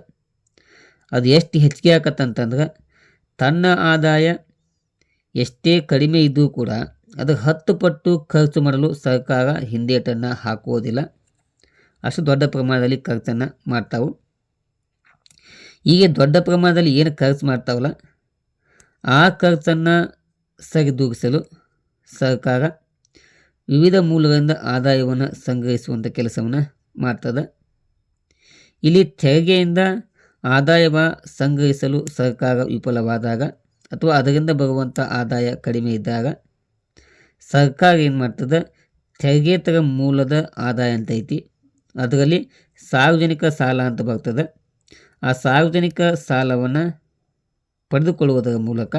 ಅದು ಎಷ್ಟು ಹೆಚ್ಚಿಗೆ ಆಕತ್ತಂತಂದ್ರೆ ತನ್ನ ಆದಾಯ ಎಷ್ಟೇ ಕಡಿಮೆ ಇದ್ದರೂ ಕೂಡ ಅದು 10 ಪಟ್ಟು ಖರ್ಚು ಮಾಡಲು ಸರ್ಕಾರ ಹಿಂದೇಟನ್ನು ಹಾಕುವುದಿಲ್ಲ. ಅಷ್ಟು ದೊಡ್ಡ ಪ್ರಮಾಣದಲ್ಲಿ ಖರ್ಚನ್ನು ಮಾಡ್ತಾವೆ. ಹೀಗೆ ದೊಡ್ಡ ಪ್ರಮಾಣದಲ್ಲಿ ಏನು ಖರ್ಚು ಮಾಡ್ತಾವಲ್ಲ ಆ ಖರ್ಚನ್ನು ಸರಿದೂಗಿಸಲು ಸರ್ಕಾರ ವಿವಿಧ ಮೂಲಗಳಿಂದ ಆದಾಯವನ್ನು ಸಂಗ್ರಹಿಸುವಂಥ ಕೆಲಸವನ್ನು ಮಾಡ್ತದೆ. ಇಲ್ಲಿ ತೆರಿಗೆಯಿಂದ ಆದಾಯವ ಸಂಗ್ರಹಿಸಲು ಸರ್ಕಾರ ವಿಫಲವಾದಾಗ ಅಥವಾ ಅದರಿಂದ ಬರುವಂಥ ಆದಾಯ ಕಡಿಮೆ ಇದ್ದಾಗ ಸರ್ಕಾರ ಏನು ಮಾಡ್ತದೆ, ತೆರಿಗೆತರ ಮೂಲದ ಆದಾಯ ಅಂತ ಐತಿ, ಅದರಲ್ಲಿ ಸಾರ್ವಜನಿಕ ಸಾಲ ಅಂತ ಬರ್ತದೆ. ಆ ಸಾರ್ವಜನಿಕ ಸಾಲವನ್ನು ಪಡೆದುಕೊಳ್ಳುವುದರ ಮೂಲಕ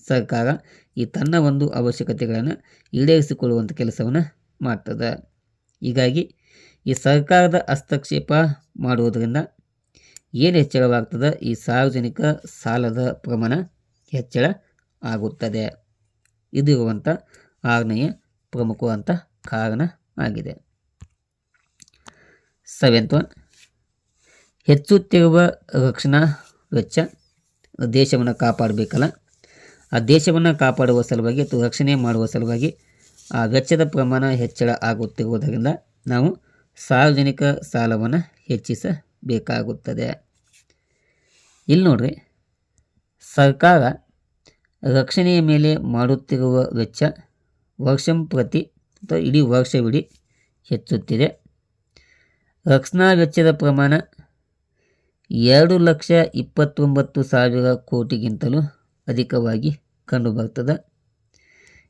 ಸರ್ಕಾರ ಈ ತನ್ನ ಒಂದು ಅವಶ್ಯಕತೆಗಳನ್ನು ಈಡೇರಿಸಿಕೊಳ್ಳುವಂಥ ಕೆಲಸವನ್ನು ಮಾಡ್ತದೆ. ಹೀಗಾಗಿ ಈ ಸರ್ಕಾರದ ಹಸ್ತಕ್ಷೇಪ ಮಾಡುವುದರಿಂದ ಏನು ಹೆಚ್ಚಳವಾಗ್ತದೆ, ಈ ಸಾರ್ವಜನಿಕ ಸಾಲದ ಪ್ರಮಾಣ ಹೆಚ್ಚಳ ಆಗುತ್ತದೆ. ಇದು ಇರುವಂಥ 6ನೆಯ ಪ್ರಮುಖವಾದಂಥ ಕಾರಣ ಆಗಿದೆ. 7th ಒನ್, ಹೆಚ್ಚುತ್ತಿರುವ ರಕ್ಷಣಾ ವೆಚ್ಚ. ದೇಶವನ್ನು ಕಾಪಾಡಬೇಕಲ್ಲ, ಆ ದೇಶವನ್ನು ಕಾಪಾಡುವ ಸಲುವಾಗಿ ಅಥವಾ ರಕ್ಷಣೆ ಮಾಡುವ ಸಲುವಾಗಿ ಆ ವೆಚ್ಚದ ಪ್ರಮಾಣ ಹೆಚ್ಚಳ ಆಗುತ್ತಿರುವುದರಿಂದ ನಾವು ಸಾರ್ವಜನಿಕ ಸಾಲವನ್ನು ಹೆಚ್ಚಿಸಬೇಕಾಗುತ್ತದೆ. ಇಲ್ಲಿ ನೋಡ್ರಿ, ಸರ್ಕಾರ ರಕ್ಷಣೆಯ ಮೇಲೆ ಮಾಡುತ್ತಿರುವ ವೆಚ್ಚ ವರ್ಷಂಪ್ರತಿ ಅಥವಾ ಇಡೀ ವರ್ಷವಿಡೀ ಹೆಚ್ಚುತ್ತಿದೆ. ರಕ್ಷಣಾ ವೆಚ್ಚದ ಪ್ರಮಾಣ 2,29,000 ಕೋಟಿಗಿಂತಲೂ ಅಧಿಕವಾಗಿ ಕಂಡುಬರ್ತದೆ.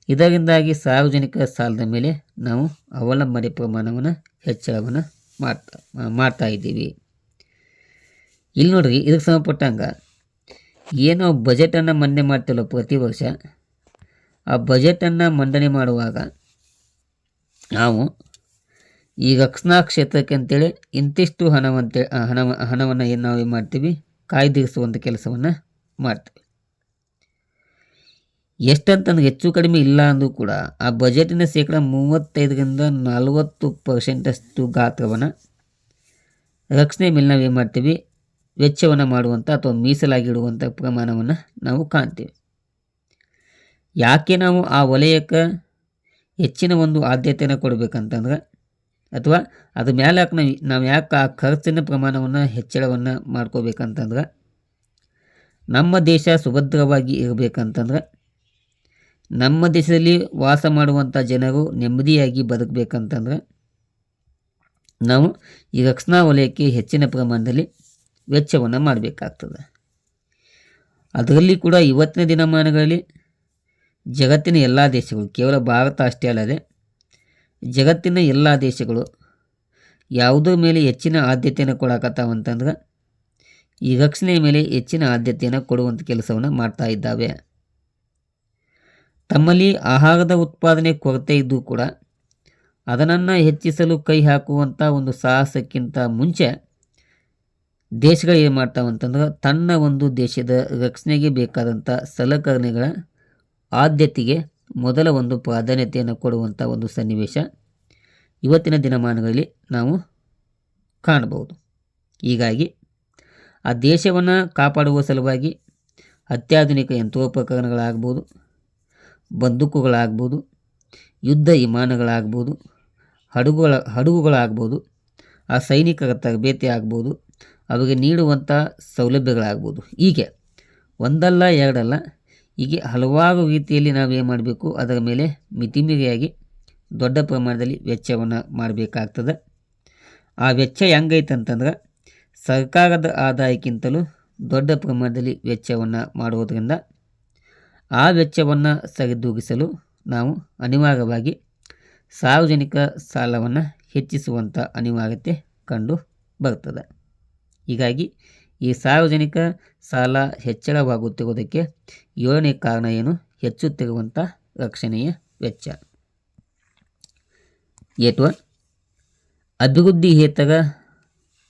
ಇದರಿಂದಾಗಿ ಸಾರ್ವಜನಿಕ ಸಾಲದ ಮೇಲೆ ನಾವು ಅವಲಂಬನೆ ಪ್ರಮಾಣವನ್ನು ಹೆಚ್ಚಳವನ್ನು ಮಾಡ್ತಾ ಇದ್ದೀವಿ. ಇಲ್ಲಿ ನೋಡ್ರಿ, ಇದಕ್ಕೆ ಸಂಬಂಧಪಟ್ಟಂಗೆ ಏನೋ ಬಜೆಟನ್ನು ಮಂಡನೆ ಮಾಡ್ತಿಲ್ಲ ಪ್ರತಿ ವರ್ಷ, ಆ ಬಜೆಟನ್ನು ಮಂಡನೆ ಮಾಡುವಾಗ ನಾವು ಈ ರಕ್ಷಣಾ ಕ್ಷೇತ್ರಕ್ಕೆ ಅಂತೇಳಿ ಇಂತಿಷ್ಟು ಹಣವನ್ನು ಏನು ನಾವು ಏನು ಮಾಡ್ತೀವಿ, ಕಾಯ್ದಿರಿಸುವಂಥ ಕೆಲಸವನ್ನು ಮಾಡ್ತೀವಿ. ಎಷ್ಟಂತಂದ್ರೆ ಹೆಚ್ಚು ಕಡಿಮೆ ಇಲ್ಲ ಅಂದರೂ ಕೂಡ ಆ ಬಜೆಟಿನ ಶೇಕಡ 35ರಿಂದ 40% ಗಾತ್ರವನ್ನು ರಕ್ಷಣೆ ಮೇಲೆ ನಾವು ಏನು ಮಾಡ್ತೀವಿ, ವೆಚ್ಚವನ್ನು ಮಾಡುವಂಥ ಅಥವಾ ಮೀಸಲಾಗಿಡುವಂಥ ಪ್ರಮಾಣವನ್ನು ನಾವು ಕಾಣ್ತೀವಿ. ಯಾಕೆ ನಾವು ಆ ವಲಯಕ್ಕೆ ಹೆಚ್ಚಿನ ಒಂದು ಆದ್ಯತೆಯನ್ನು ಕೊಡಬೇಕಂತಂದ್ರೆ ಅಥವಾ ಅದ್ರ ಮೇಲೆ ನಾವು ಯಾಕೆ ಆ ಖರ್ಚಿನ ಪ್ರಮಾಣವನ್ನು ಹೆಚ್ಚಳವನ್ನು ಮಾಡ್ಕೋಬೇಕಂತಂದ್ರೆ ನಮ್ಮ ದೇಶ ಸುಭದ್ರವಾಗಿ ಇರಬೇಕಂತಂದ್ರೆ, ನಮ್ಮ ದೇಶದಲ್ಲಿ ವಾಸ ಮಾಡುವಂಥ ಜನರು ನೆಮ್ಮದಿಯಾಗಿ ಬದುಕಬೇಕಂತಂದ್ರೆ ನಾವು ಈ ರಕ್ಷಣಾ ವಲಯಕ್ಕೆ ಹೆಚ್ಚಿನ ಪ್ರಮಾಣದಲ್ಲಿ ವೆಚ್ಚವನ್ನು ಮಾಡಬೇಕಾಗ್ತದೆ. ಅದರಲ್ಲಿ ಕೂಡ ಇವತ್ತಿನ ದಿನಮಾನಗಳಲ್ಲಿ ಜಗತ್ತಿನ ಎಲ್ಲ ದೇಶಗಳು, ಕೇವಲ ಭಾರತ ಅಷ್ಟೇ ಅಲ್ಲದೆ ಜಗತ್ತಿನ ಎಲ್ಲ ದೇಶಗಳು ಯಾವುದ್ರ ಮೇಲೆ ಹೆಚ್ಚಿನ ಆದ್ಯತೆಯನ್ನು ಕೊಡಕತ್ತಾವಂತಂದ್ರೆ ಈ ರಕ್ಷಣೆಯ ಮೇಲೆ ಹೆಚ್ಚಿನ ಆದ್ಯತೆಯನ್ನು ಕೊಡುವಂಥ ಕೆಲಸವನ್ನು ಮಾಡ್ತಾ ಇದ್ದಾವೆ. ತಮ್ಮಲ್ಲಿ ಆಹಾರದ ಉತ್ಪಾದನೆ ಕೊರತೆ ಇದ್ದು ಕೂಡ ಅದನ್ನು ಹೆಚ್ಚಿಸಲು ಕೈ ಹಾಕುವಂಥ ಒಂದು ಸಾಹಸಕ್ಕಿಂತ ಮುಂಚೆ ದೇಶಗಳು ಏನು ಮಾಡ್ತಾವಂತಂದ್ರೆ ತನ್ನ ಒಂದು ದೇಶದ ರಕ್ಷಣೆಗೆ ಬೇಕಾದಂಥ ಸಲಕರಣೆಗಳ ಆದ್ಯತೆಗೆ ಮೊದಲ ಒಂದು ಪ್ರಾಧಾನ್ಯತೆಯನ್ನು ಕೊಡುವಂಥ ಒಂದು ಸನ್ನಿವೇಶ ಇವತ್ತಿನ ದಿನಮಾನಗಳಲ್ಲಿ ನಾವು ಕಾಣಬಹುದು. ಹೀಗಾಗಿ ಆ ದೇಶವನ್ನು ಕಾಪಾಡುವ ಸಲುವಾಗಿ ಅತ್ಯಾಧುನಿಕ ಯಂತ್ರೋಪಕರಣಗಳಾಗ್ಬೋದು, ಬಂದೂಕುಗಳಾಗ್ಬೋದು, ಯುದ್ಧ ವಿಮಾನಗಳಾಗ್ಬೋದು, ಹಡಗುಗಳಾಗ್ಬೋದು, ಆ ಸೈನಿಕರ ತರಬೇತಿ ಆಗ್ಬೋದು, ಅವರಿಗೆ ನೀಡುವಂಥ ಸೌಲಭ್ಯಗಳಾಗ್ಬೋದು. ಹೀಗೆ ಒಂದಲ್ಲ ಎರಡಲ್ಲ, ಹೀಗೆ ಹಲವಾರು ರೀತಿಯಲ್ಲಿ ನಾವೇನು ಮಾಡಬೇಕು, ಅದರ ಮೇಲೆ ಮಿತಿಮೀರಿಯಾಗಿ ದೊಡ್ಡ ಪ್ರಮಾಣದಲ್ಲಿ ವೆಚ್ಚವನ್ನು ಮಾಡಬೇಕಾಗ್ತದೆ. ಆ ವೆಚ್ಚ ಹೆಂಗೈತಂತಂದ್ರೆ ಸರ್ಕಾರದ ಆದಾಯಕ್ಕಿಂತಲೂ ದೊಡ್ಡ ಪ್ರಮಾಣದಲ್ಲಿ ವೆಚ್ಚವನ್ನು ಮಾಡುವುದರಿಂದ ಆ ವೆಚ್ಚವನ್ನು ಸರಿದೂಗಿಸಲು ನಾವು ಅನಿವಾರ್ಯವಾಗಿ ಸಾರ್ವಜನಿಕ ಸಾಲವನ್ನು ಹೆಚ್ಚಿಸುವಂಥ ಅನಿವಾರ್ಯತೆ ಕಂಡು ಬರ್ತದೆ. ಹೀಗಾಗಿ ಈ ಸಾರ್ವಜನಿಕ ಸಾಲ ಹೆಚ್ಚಳವಾಗುತ್ತಿರುವುದಕ್ಕೆ 7ನೇ ಕಾರಣ ಏನು, ಹೆಚ್ಚುತ್ತಿರುವಂಥ ರಕ್ಷಣೆಯ ವೆಚ್ಚ. 8 ಅಭಿವೃದ್ಧಿಯೇತರ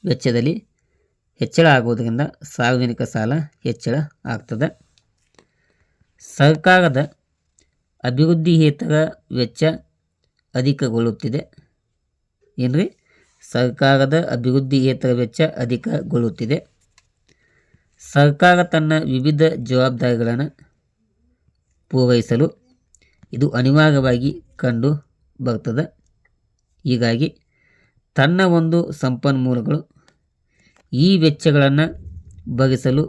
ವೆಚ್ಚದಲ್ಲಿ ಹೆಚ್ಚಳ ಆಗುವುದರಿಂದ ಸಾರ್ವಜನಿಕ ಸಾಲ ಹೆಚ್ಚಳ ಆಗ್ತದೆ. ಸರ್ಕಾರದ ಅಭಿವೃದ್ಧಿಯೇತರ ವೆಚ್ಚ ಅಧಿಕಗೊಳ್ಳುತ್ತಿದೆ. ಏನ್ರಿ, ಸರ್ಕಾರದ ಅಭಿವೃದ್ಧಿಯೇತರ ವೆಚ್ಚ ಅಧಿಕಗೊಳ್ಳುತ್ತಿದೆ. ಸರ್ಕಾರ ತನ್ನ ವಿವಿಧ ಜವಾಬ್ದಾರಿಗಳನ್ನು ಪೂರೈಸಲು ಇದು ಅನಿವಾರ್ಯವಾಗಿ ಕಂಡು ಬರ್ತದೆ. ಹೀಗಾಗಿ ತನ್ನ ಒಂದು ಸಂಪನ್ಮೂಲಗಳು ಈ ವೆಚ್ಚಗಳನ್ನು ಭರಿಸಲು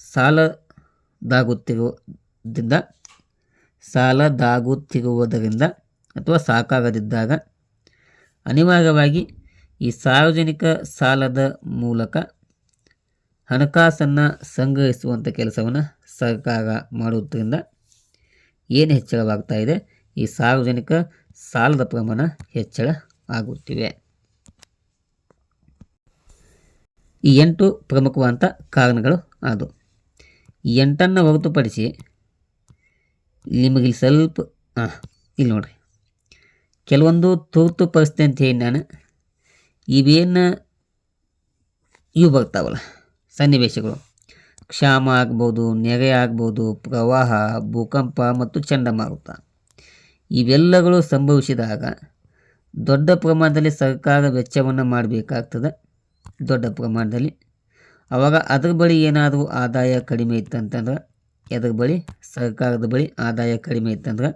ಸಾಲದಾಗುತ್ತಿರುವುದರಿಂದ ಅಥವಾ ಸಾಕಾಗದಿದ್ದಾಗ ಅನಿವಾರ್ಯವಾಗಿ ಈ ಸಾರ್ವಜನಿಕ ಸಾಲದ ಮೂಲಕ ಹಣಕಾಸನ್ನು ಸಂಗ್ರಹಿಸುವಂಥ ಕೆಲಸವನ್ನು ಸರ್ಕಾರ ಮಾಡುವುದರಿಂದ ಏನು ಹೆಚ್ಚಳವಾಗ್ತಾ ಇದೆ, ಈ ಸಾರ್ವಜನಿಕ ಸಾಲದ ಪ್ರಮಾಣ ಹೆಚ್ಚಳ ಆಗುತ್ತಿವೆ. ಈ 8 ಪ್ರಮುಖವಾದಂಥ ಕಾರಣಗಳು ಅದು. ಈ 8ನ್ನು ಹೊರತುಪಡಿಸಿ ನಿಮಗೆ ಸ್ವಲ್ಪ ಇಲ್ಲಿ ನೋಡ್ರಿ, ಕೆಲವೊಂದು ತುರ್ತು ಪರಿಸ್ಥಿತಿ ಅಂತ ಹೇಳಿ ನಾನು ಇವು ಬರ್ತಾವಲ್ಲ ಸನ್ನಿವೇಶಗಳು, ಕ್ಷಾಮ ಆಗ್ಬೋದು, ನೆರೆ ಆಗ್ಬೋದು, ಪ್ರವಾಹ, ಭೂಕಂಪ ಮತ್ತು ಚಂಡಮಾರುತ, ಇವೆಲ್ಲಗಳು ಸಂಭವಿಸಿದಾಗ ದೊಡ್ಡ ಪ್ರಮಾಣದಲ್ಲಿ ಸರ್ಕಾರ ವೆಚ್ಚವನ್ನು ಮಾಡಬೇಕಾಗ್ತದೆ. ದೊಡ್ಡ ಪ್ರಮಾಣದಲ್ಲಿ ಆವಾಗ ಅದ್ರ ಬಳಿ ಏನಾದರೂ ಆದಾಯ ಕಡಿಮೆ ಇತ್ತಂತಂದ್ರೆ, ಸರ್ಕಾರದ ಬಳಿ ಆದಾಯ ಕಡಿಮೆ ಇತ್ತಂದ್ರೆ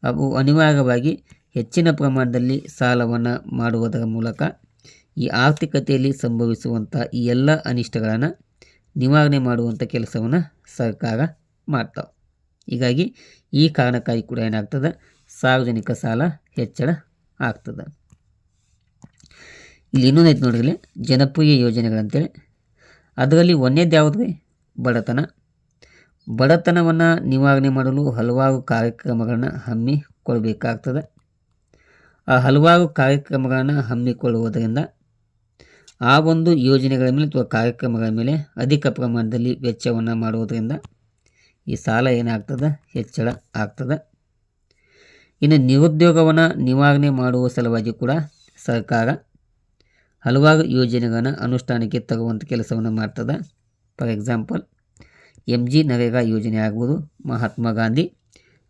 ಅವು ಅನಿವಾರ್ಯವಾಗಿ ಹೆಚ್ಚಿನ ಪ್ರಮಾಣದಲ್ಲಿ ಸಾಲವನ್ನು ಮಾಡುವುದರ ಮೂಲಕ ಈ ಆರ್ಥಿಕತೆಯಲ್ಲಿ ಸಂಭವಿಸುವಂಥ ಈ ಎಲ್ಲ ಅನಿಷ್ಟಗಳನ್ನು ನಿವಾರಣೆ ಮಾಡುವಂಥ ಕೆಲಸವನ್ನು ಸರ್ಕಾರ ಮಾಡ್ತಾವೆ. ಹೀಗಾಗಿ ಈ ಕಾರಣಕ್ಕಾಗಿ ಕೂಡ ಏನಾಗ್ತದೆ, ಸಾರ್ವಜನಿಕ ಸಾಲ ಹೆಚ್ಚಳ ಆಗ್ತದೆ. ಇಲ್ಲಿ ಇನ್ನೊಂದೈತೆ ನೋಡ್ರಿ, ಜನಪ್ರಿಯ ಯೋಜನೆಗಳಂತೇಳಿ. ಅದರಲ್ಲಿ ಒಂದೇದು ಯಾವುದ್ರಿ, ಬಡತನವನ್ನು ನಿವಾರಣೆ ಮಾಡಲು ಹಲವಾರು ಕಾರ್ಯಕ್ರಮಗಳನ್ನು ಹಮ್ಮಿಕೊಳ್ಳಬೇಕಾಗ್ತದೆ. ಆ ಹಲವಾರು ಕಾರ್ಯಕ್ರಮಗಳನ್ನು ಹಮ್ಮಿಕೊಳ್ಳುವುದರಿಂದ ಆ ಒಂದು ಯೋಜನೆಗಳ ಮೇಲೆ ಅಥವಾ ಕಾರ್ಯಕ್ರಮಗಳ ಮೇಲೆ ಅಧಿಕ ಪ್ರಮಾಣದಲ್ಲಿ ವೆಚ್ಚವನ್ನು ಮಾಡುವುದರಿಂದ ಈ ಸಾಲ ಏನಾಗ್ತದೆ, ಹೆಚ್ಚಳ ಆಗ್ತದೆ. ಇನ್ನು ನಿರುದ್ಯೋಗವನ್ನು ನಿವಾರಣೆ ಮಾಡುವ ಸಲುವಾಗಿ ಕೂಡ ಸರ್ಕಾರ ಹಲವಾರು ಯೋಜನೆಗಳನ್ನು ಅನುಷ್ಠಾನಕ್ಕೆ ತರುವಂಥ ಕೆಲಸವನ್ನು ಮಾಡ್ತದೆ. ಫಾರ್ ಎಕ್ಸಾಂಪಲ್ MG ನರೇಗಾ ಯೋಜನೆ ಆಗ್ಬೋದು, ಮಹಾತ್ಮ ಗಾಂಧಿ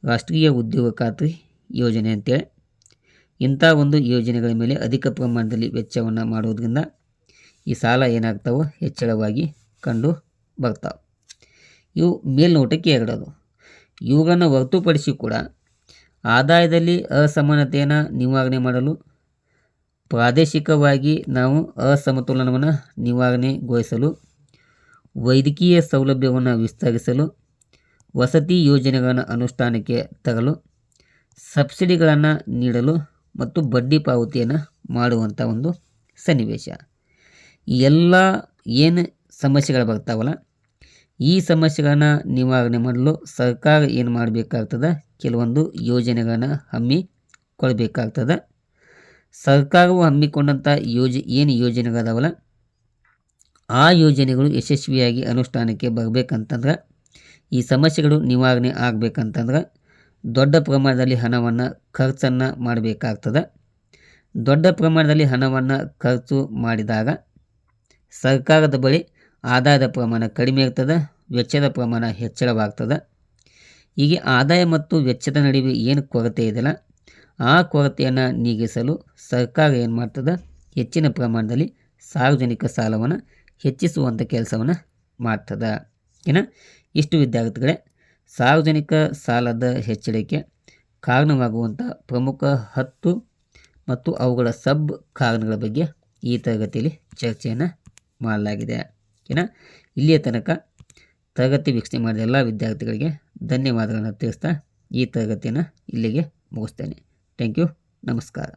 ರಾಷ್ಟ್ರೀಯ ಉದ್ಯೋಗ ಖಾತ್ರಿ ಯೋಜನೆ ಅಂತೇಳಿ ಇಂಥ ಒಂದು ಯೋಜನೆಗಳ ಮೇಲೆ ಅಧಿಕ ಪ್ರಮಾಣದಲ್ಲಿ ವೆಚ್ಚವನ್ನು ಮಾಡೋದ್ರಿಂದ ಈ ಸಾಲ ಏನಾಗ್ತಾವೆ, ಹೆಚ್ಚಳವಾಗಿ ಕಂಡು ಬರ್ತಾವೆ. ಇವು ಮೇಲ್ನೋಟಕ್ಕೆ ಎರಡದು. ಇವುಗಳನ್ನು ಹೊರತುಪಡಿಸಿ ಕೂಡ ಆದಾಯದಲ್ಲಿ ಅಸಮಾನತೆಯನ್ನು ನಿವಾರಣೆ ಮಾಡಲು, ಪ್ರಾದೇಶಿಕವಾಗಿ ನಾವು ಅಸಮತೋಲನವನ್ನು ನಿವಾರಣೆಗೊಳಿಸಲು, ವೈದ್ಯಕೀಯ ಸೌಲಭ್ಯವನ್ನು ವಿಸ್ತರಿಸಲು, ವಸತಿ ಯೋಜನೆಗಳನ್ನು ಅನುಷ್ಠಾನಕ್ಕೆ ತರಲು, ಸಬ್ಸಿಡಿಗಳನ್ನು ನೀಡಲು ಮತ್ತು ಬಡ್ಡಿ ಪಾವತಿಯನ್ನು ಮಾಡುವಂಥ ಒಂದು ಸನ್ನಿವೇಶ. ಈ ಎಲ್ಲ ಏನು ಸಮಸ್ಯೆಗಳು ಬರ್ತಾವಲ್ಲ, ಈ ಸಮಸ್ಯೆಗಳನ್ನ ನಿವಾರಣೆ ಮಾಡಲು ಸರ್ಕಾರ ಏನು ಮಾಡಬೇಕಾಗ್ತದೆ, ಕೆಲವೊಂದು ಯೋಜನೆಗಳನ್ನು ಹಮ್ಮಿಕೊಳ್ಬೇಕಾಗ್ತದೆ. ಸರ್ಕಾರವು ಹಮ್ಮಿಕೊಂಡಂಥ ಏನು ಯೋಜನೆಗಳದಾವಲ್ಲ, ಆ ಯೋಜನೆಗಳು ಯಶಸ್ವಿಯಾಗಿ ಅನುಷ್ಠಾನಕ್ಕೆ ಬರಬೇಕಂತಂದ್ರೆ, ಈ ಸಮಸ್ಯೆಗಳು ನಿವಾರಣೆ ಆಗಬೇಕಂತಂದ್ರೆ ದೊಡ್ಡ ಪ್ರಮಾಣದಲ್ಲಿ ಹಣವನ್ನು ಖರ್ಚನ್ನು ಮಾಡಬೇಕಾಗ್ತದೆ. ದೊಡ್ಡ ಪ್ರಮಾಣದಲ್ಲಿ ಹಣವನ್ನು ಖರ್ಚು ಮಾಡಿದಾಗ ಸರ್ಕಾರದ ಬಳಿ ಆದಾಯದ ಪ್ರಮಾಣ ಕಡಿಮೆ ಇರ್ತದೆ, ವೆಚ್ಚದ ಪ್ರಮಾಣ ಹೆಚ್ಚಳವಾಗ್ತದೆ. ಹೀಗೆ ಆದಾಯ ಮತ್ತು ವೆಚ್ಚದ ನಡುವೆ ಏನು ಕೊರತೆ ಇದೆಯಲ್ಲ, ಆ ಕೊರತೆಯನ್ನು ನೀಗಿಸಲು ಸರ್ಕಾರ ಏನು ಮಾಡ್ತದೆ, ಹೆಚ್ಚಿನ ಪ್ರಮಾಣದಲ್ಲಿ ಸಾರ್ವಜನಿಕ ಸಾಲವನ್ನು ಹೆಚ್ಚಿಸುವಂಥ ಕೆಲಸವನ್ನು ಮಾಡ್ತದೆ. ಇಷ್ಟು ವಿದ್ಯಾರ್ಥಿಗಳೇ ಸಾರ್ವಜನಿಕ ಸಾಲದ ಹೆಚ್ಚಳಕ್ಕೆ ಕಾರಣವಾಗುವಂಥ ಪ್ರಮುಖ 10 ಮತ್ತು ಅವುಗಳ ಸಬ್ ಕಾರಣಗಳ ಬಗ್ಗೆ ಈ ತರಗತಿಯಲ್ಲಿ ಚರ್ಚೆಯನ್ನು ಮಾಡಲಾಗಿದೆ. ಇಲ್ಲಿಯ ತನಕ ತರಗತಿ ವೀಕ್ಷಣೆ ಮಾಡಿದ ಎಲ್ಲ ವಿದ್ಯಾರ್ಥಿಗಳಿಗೆ ಧನ್ಯವಾದಗಳನ್ನು ತಿಳಿಸ್ತಾ ಈ ತರಗತಿಯನ್ನು ಇಲ್ಲಿಗೆ ಮುಗಿಸ್ತೇನೆ. Thank you. ನಮಸ್ಕಾರ.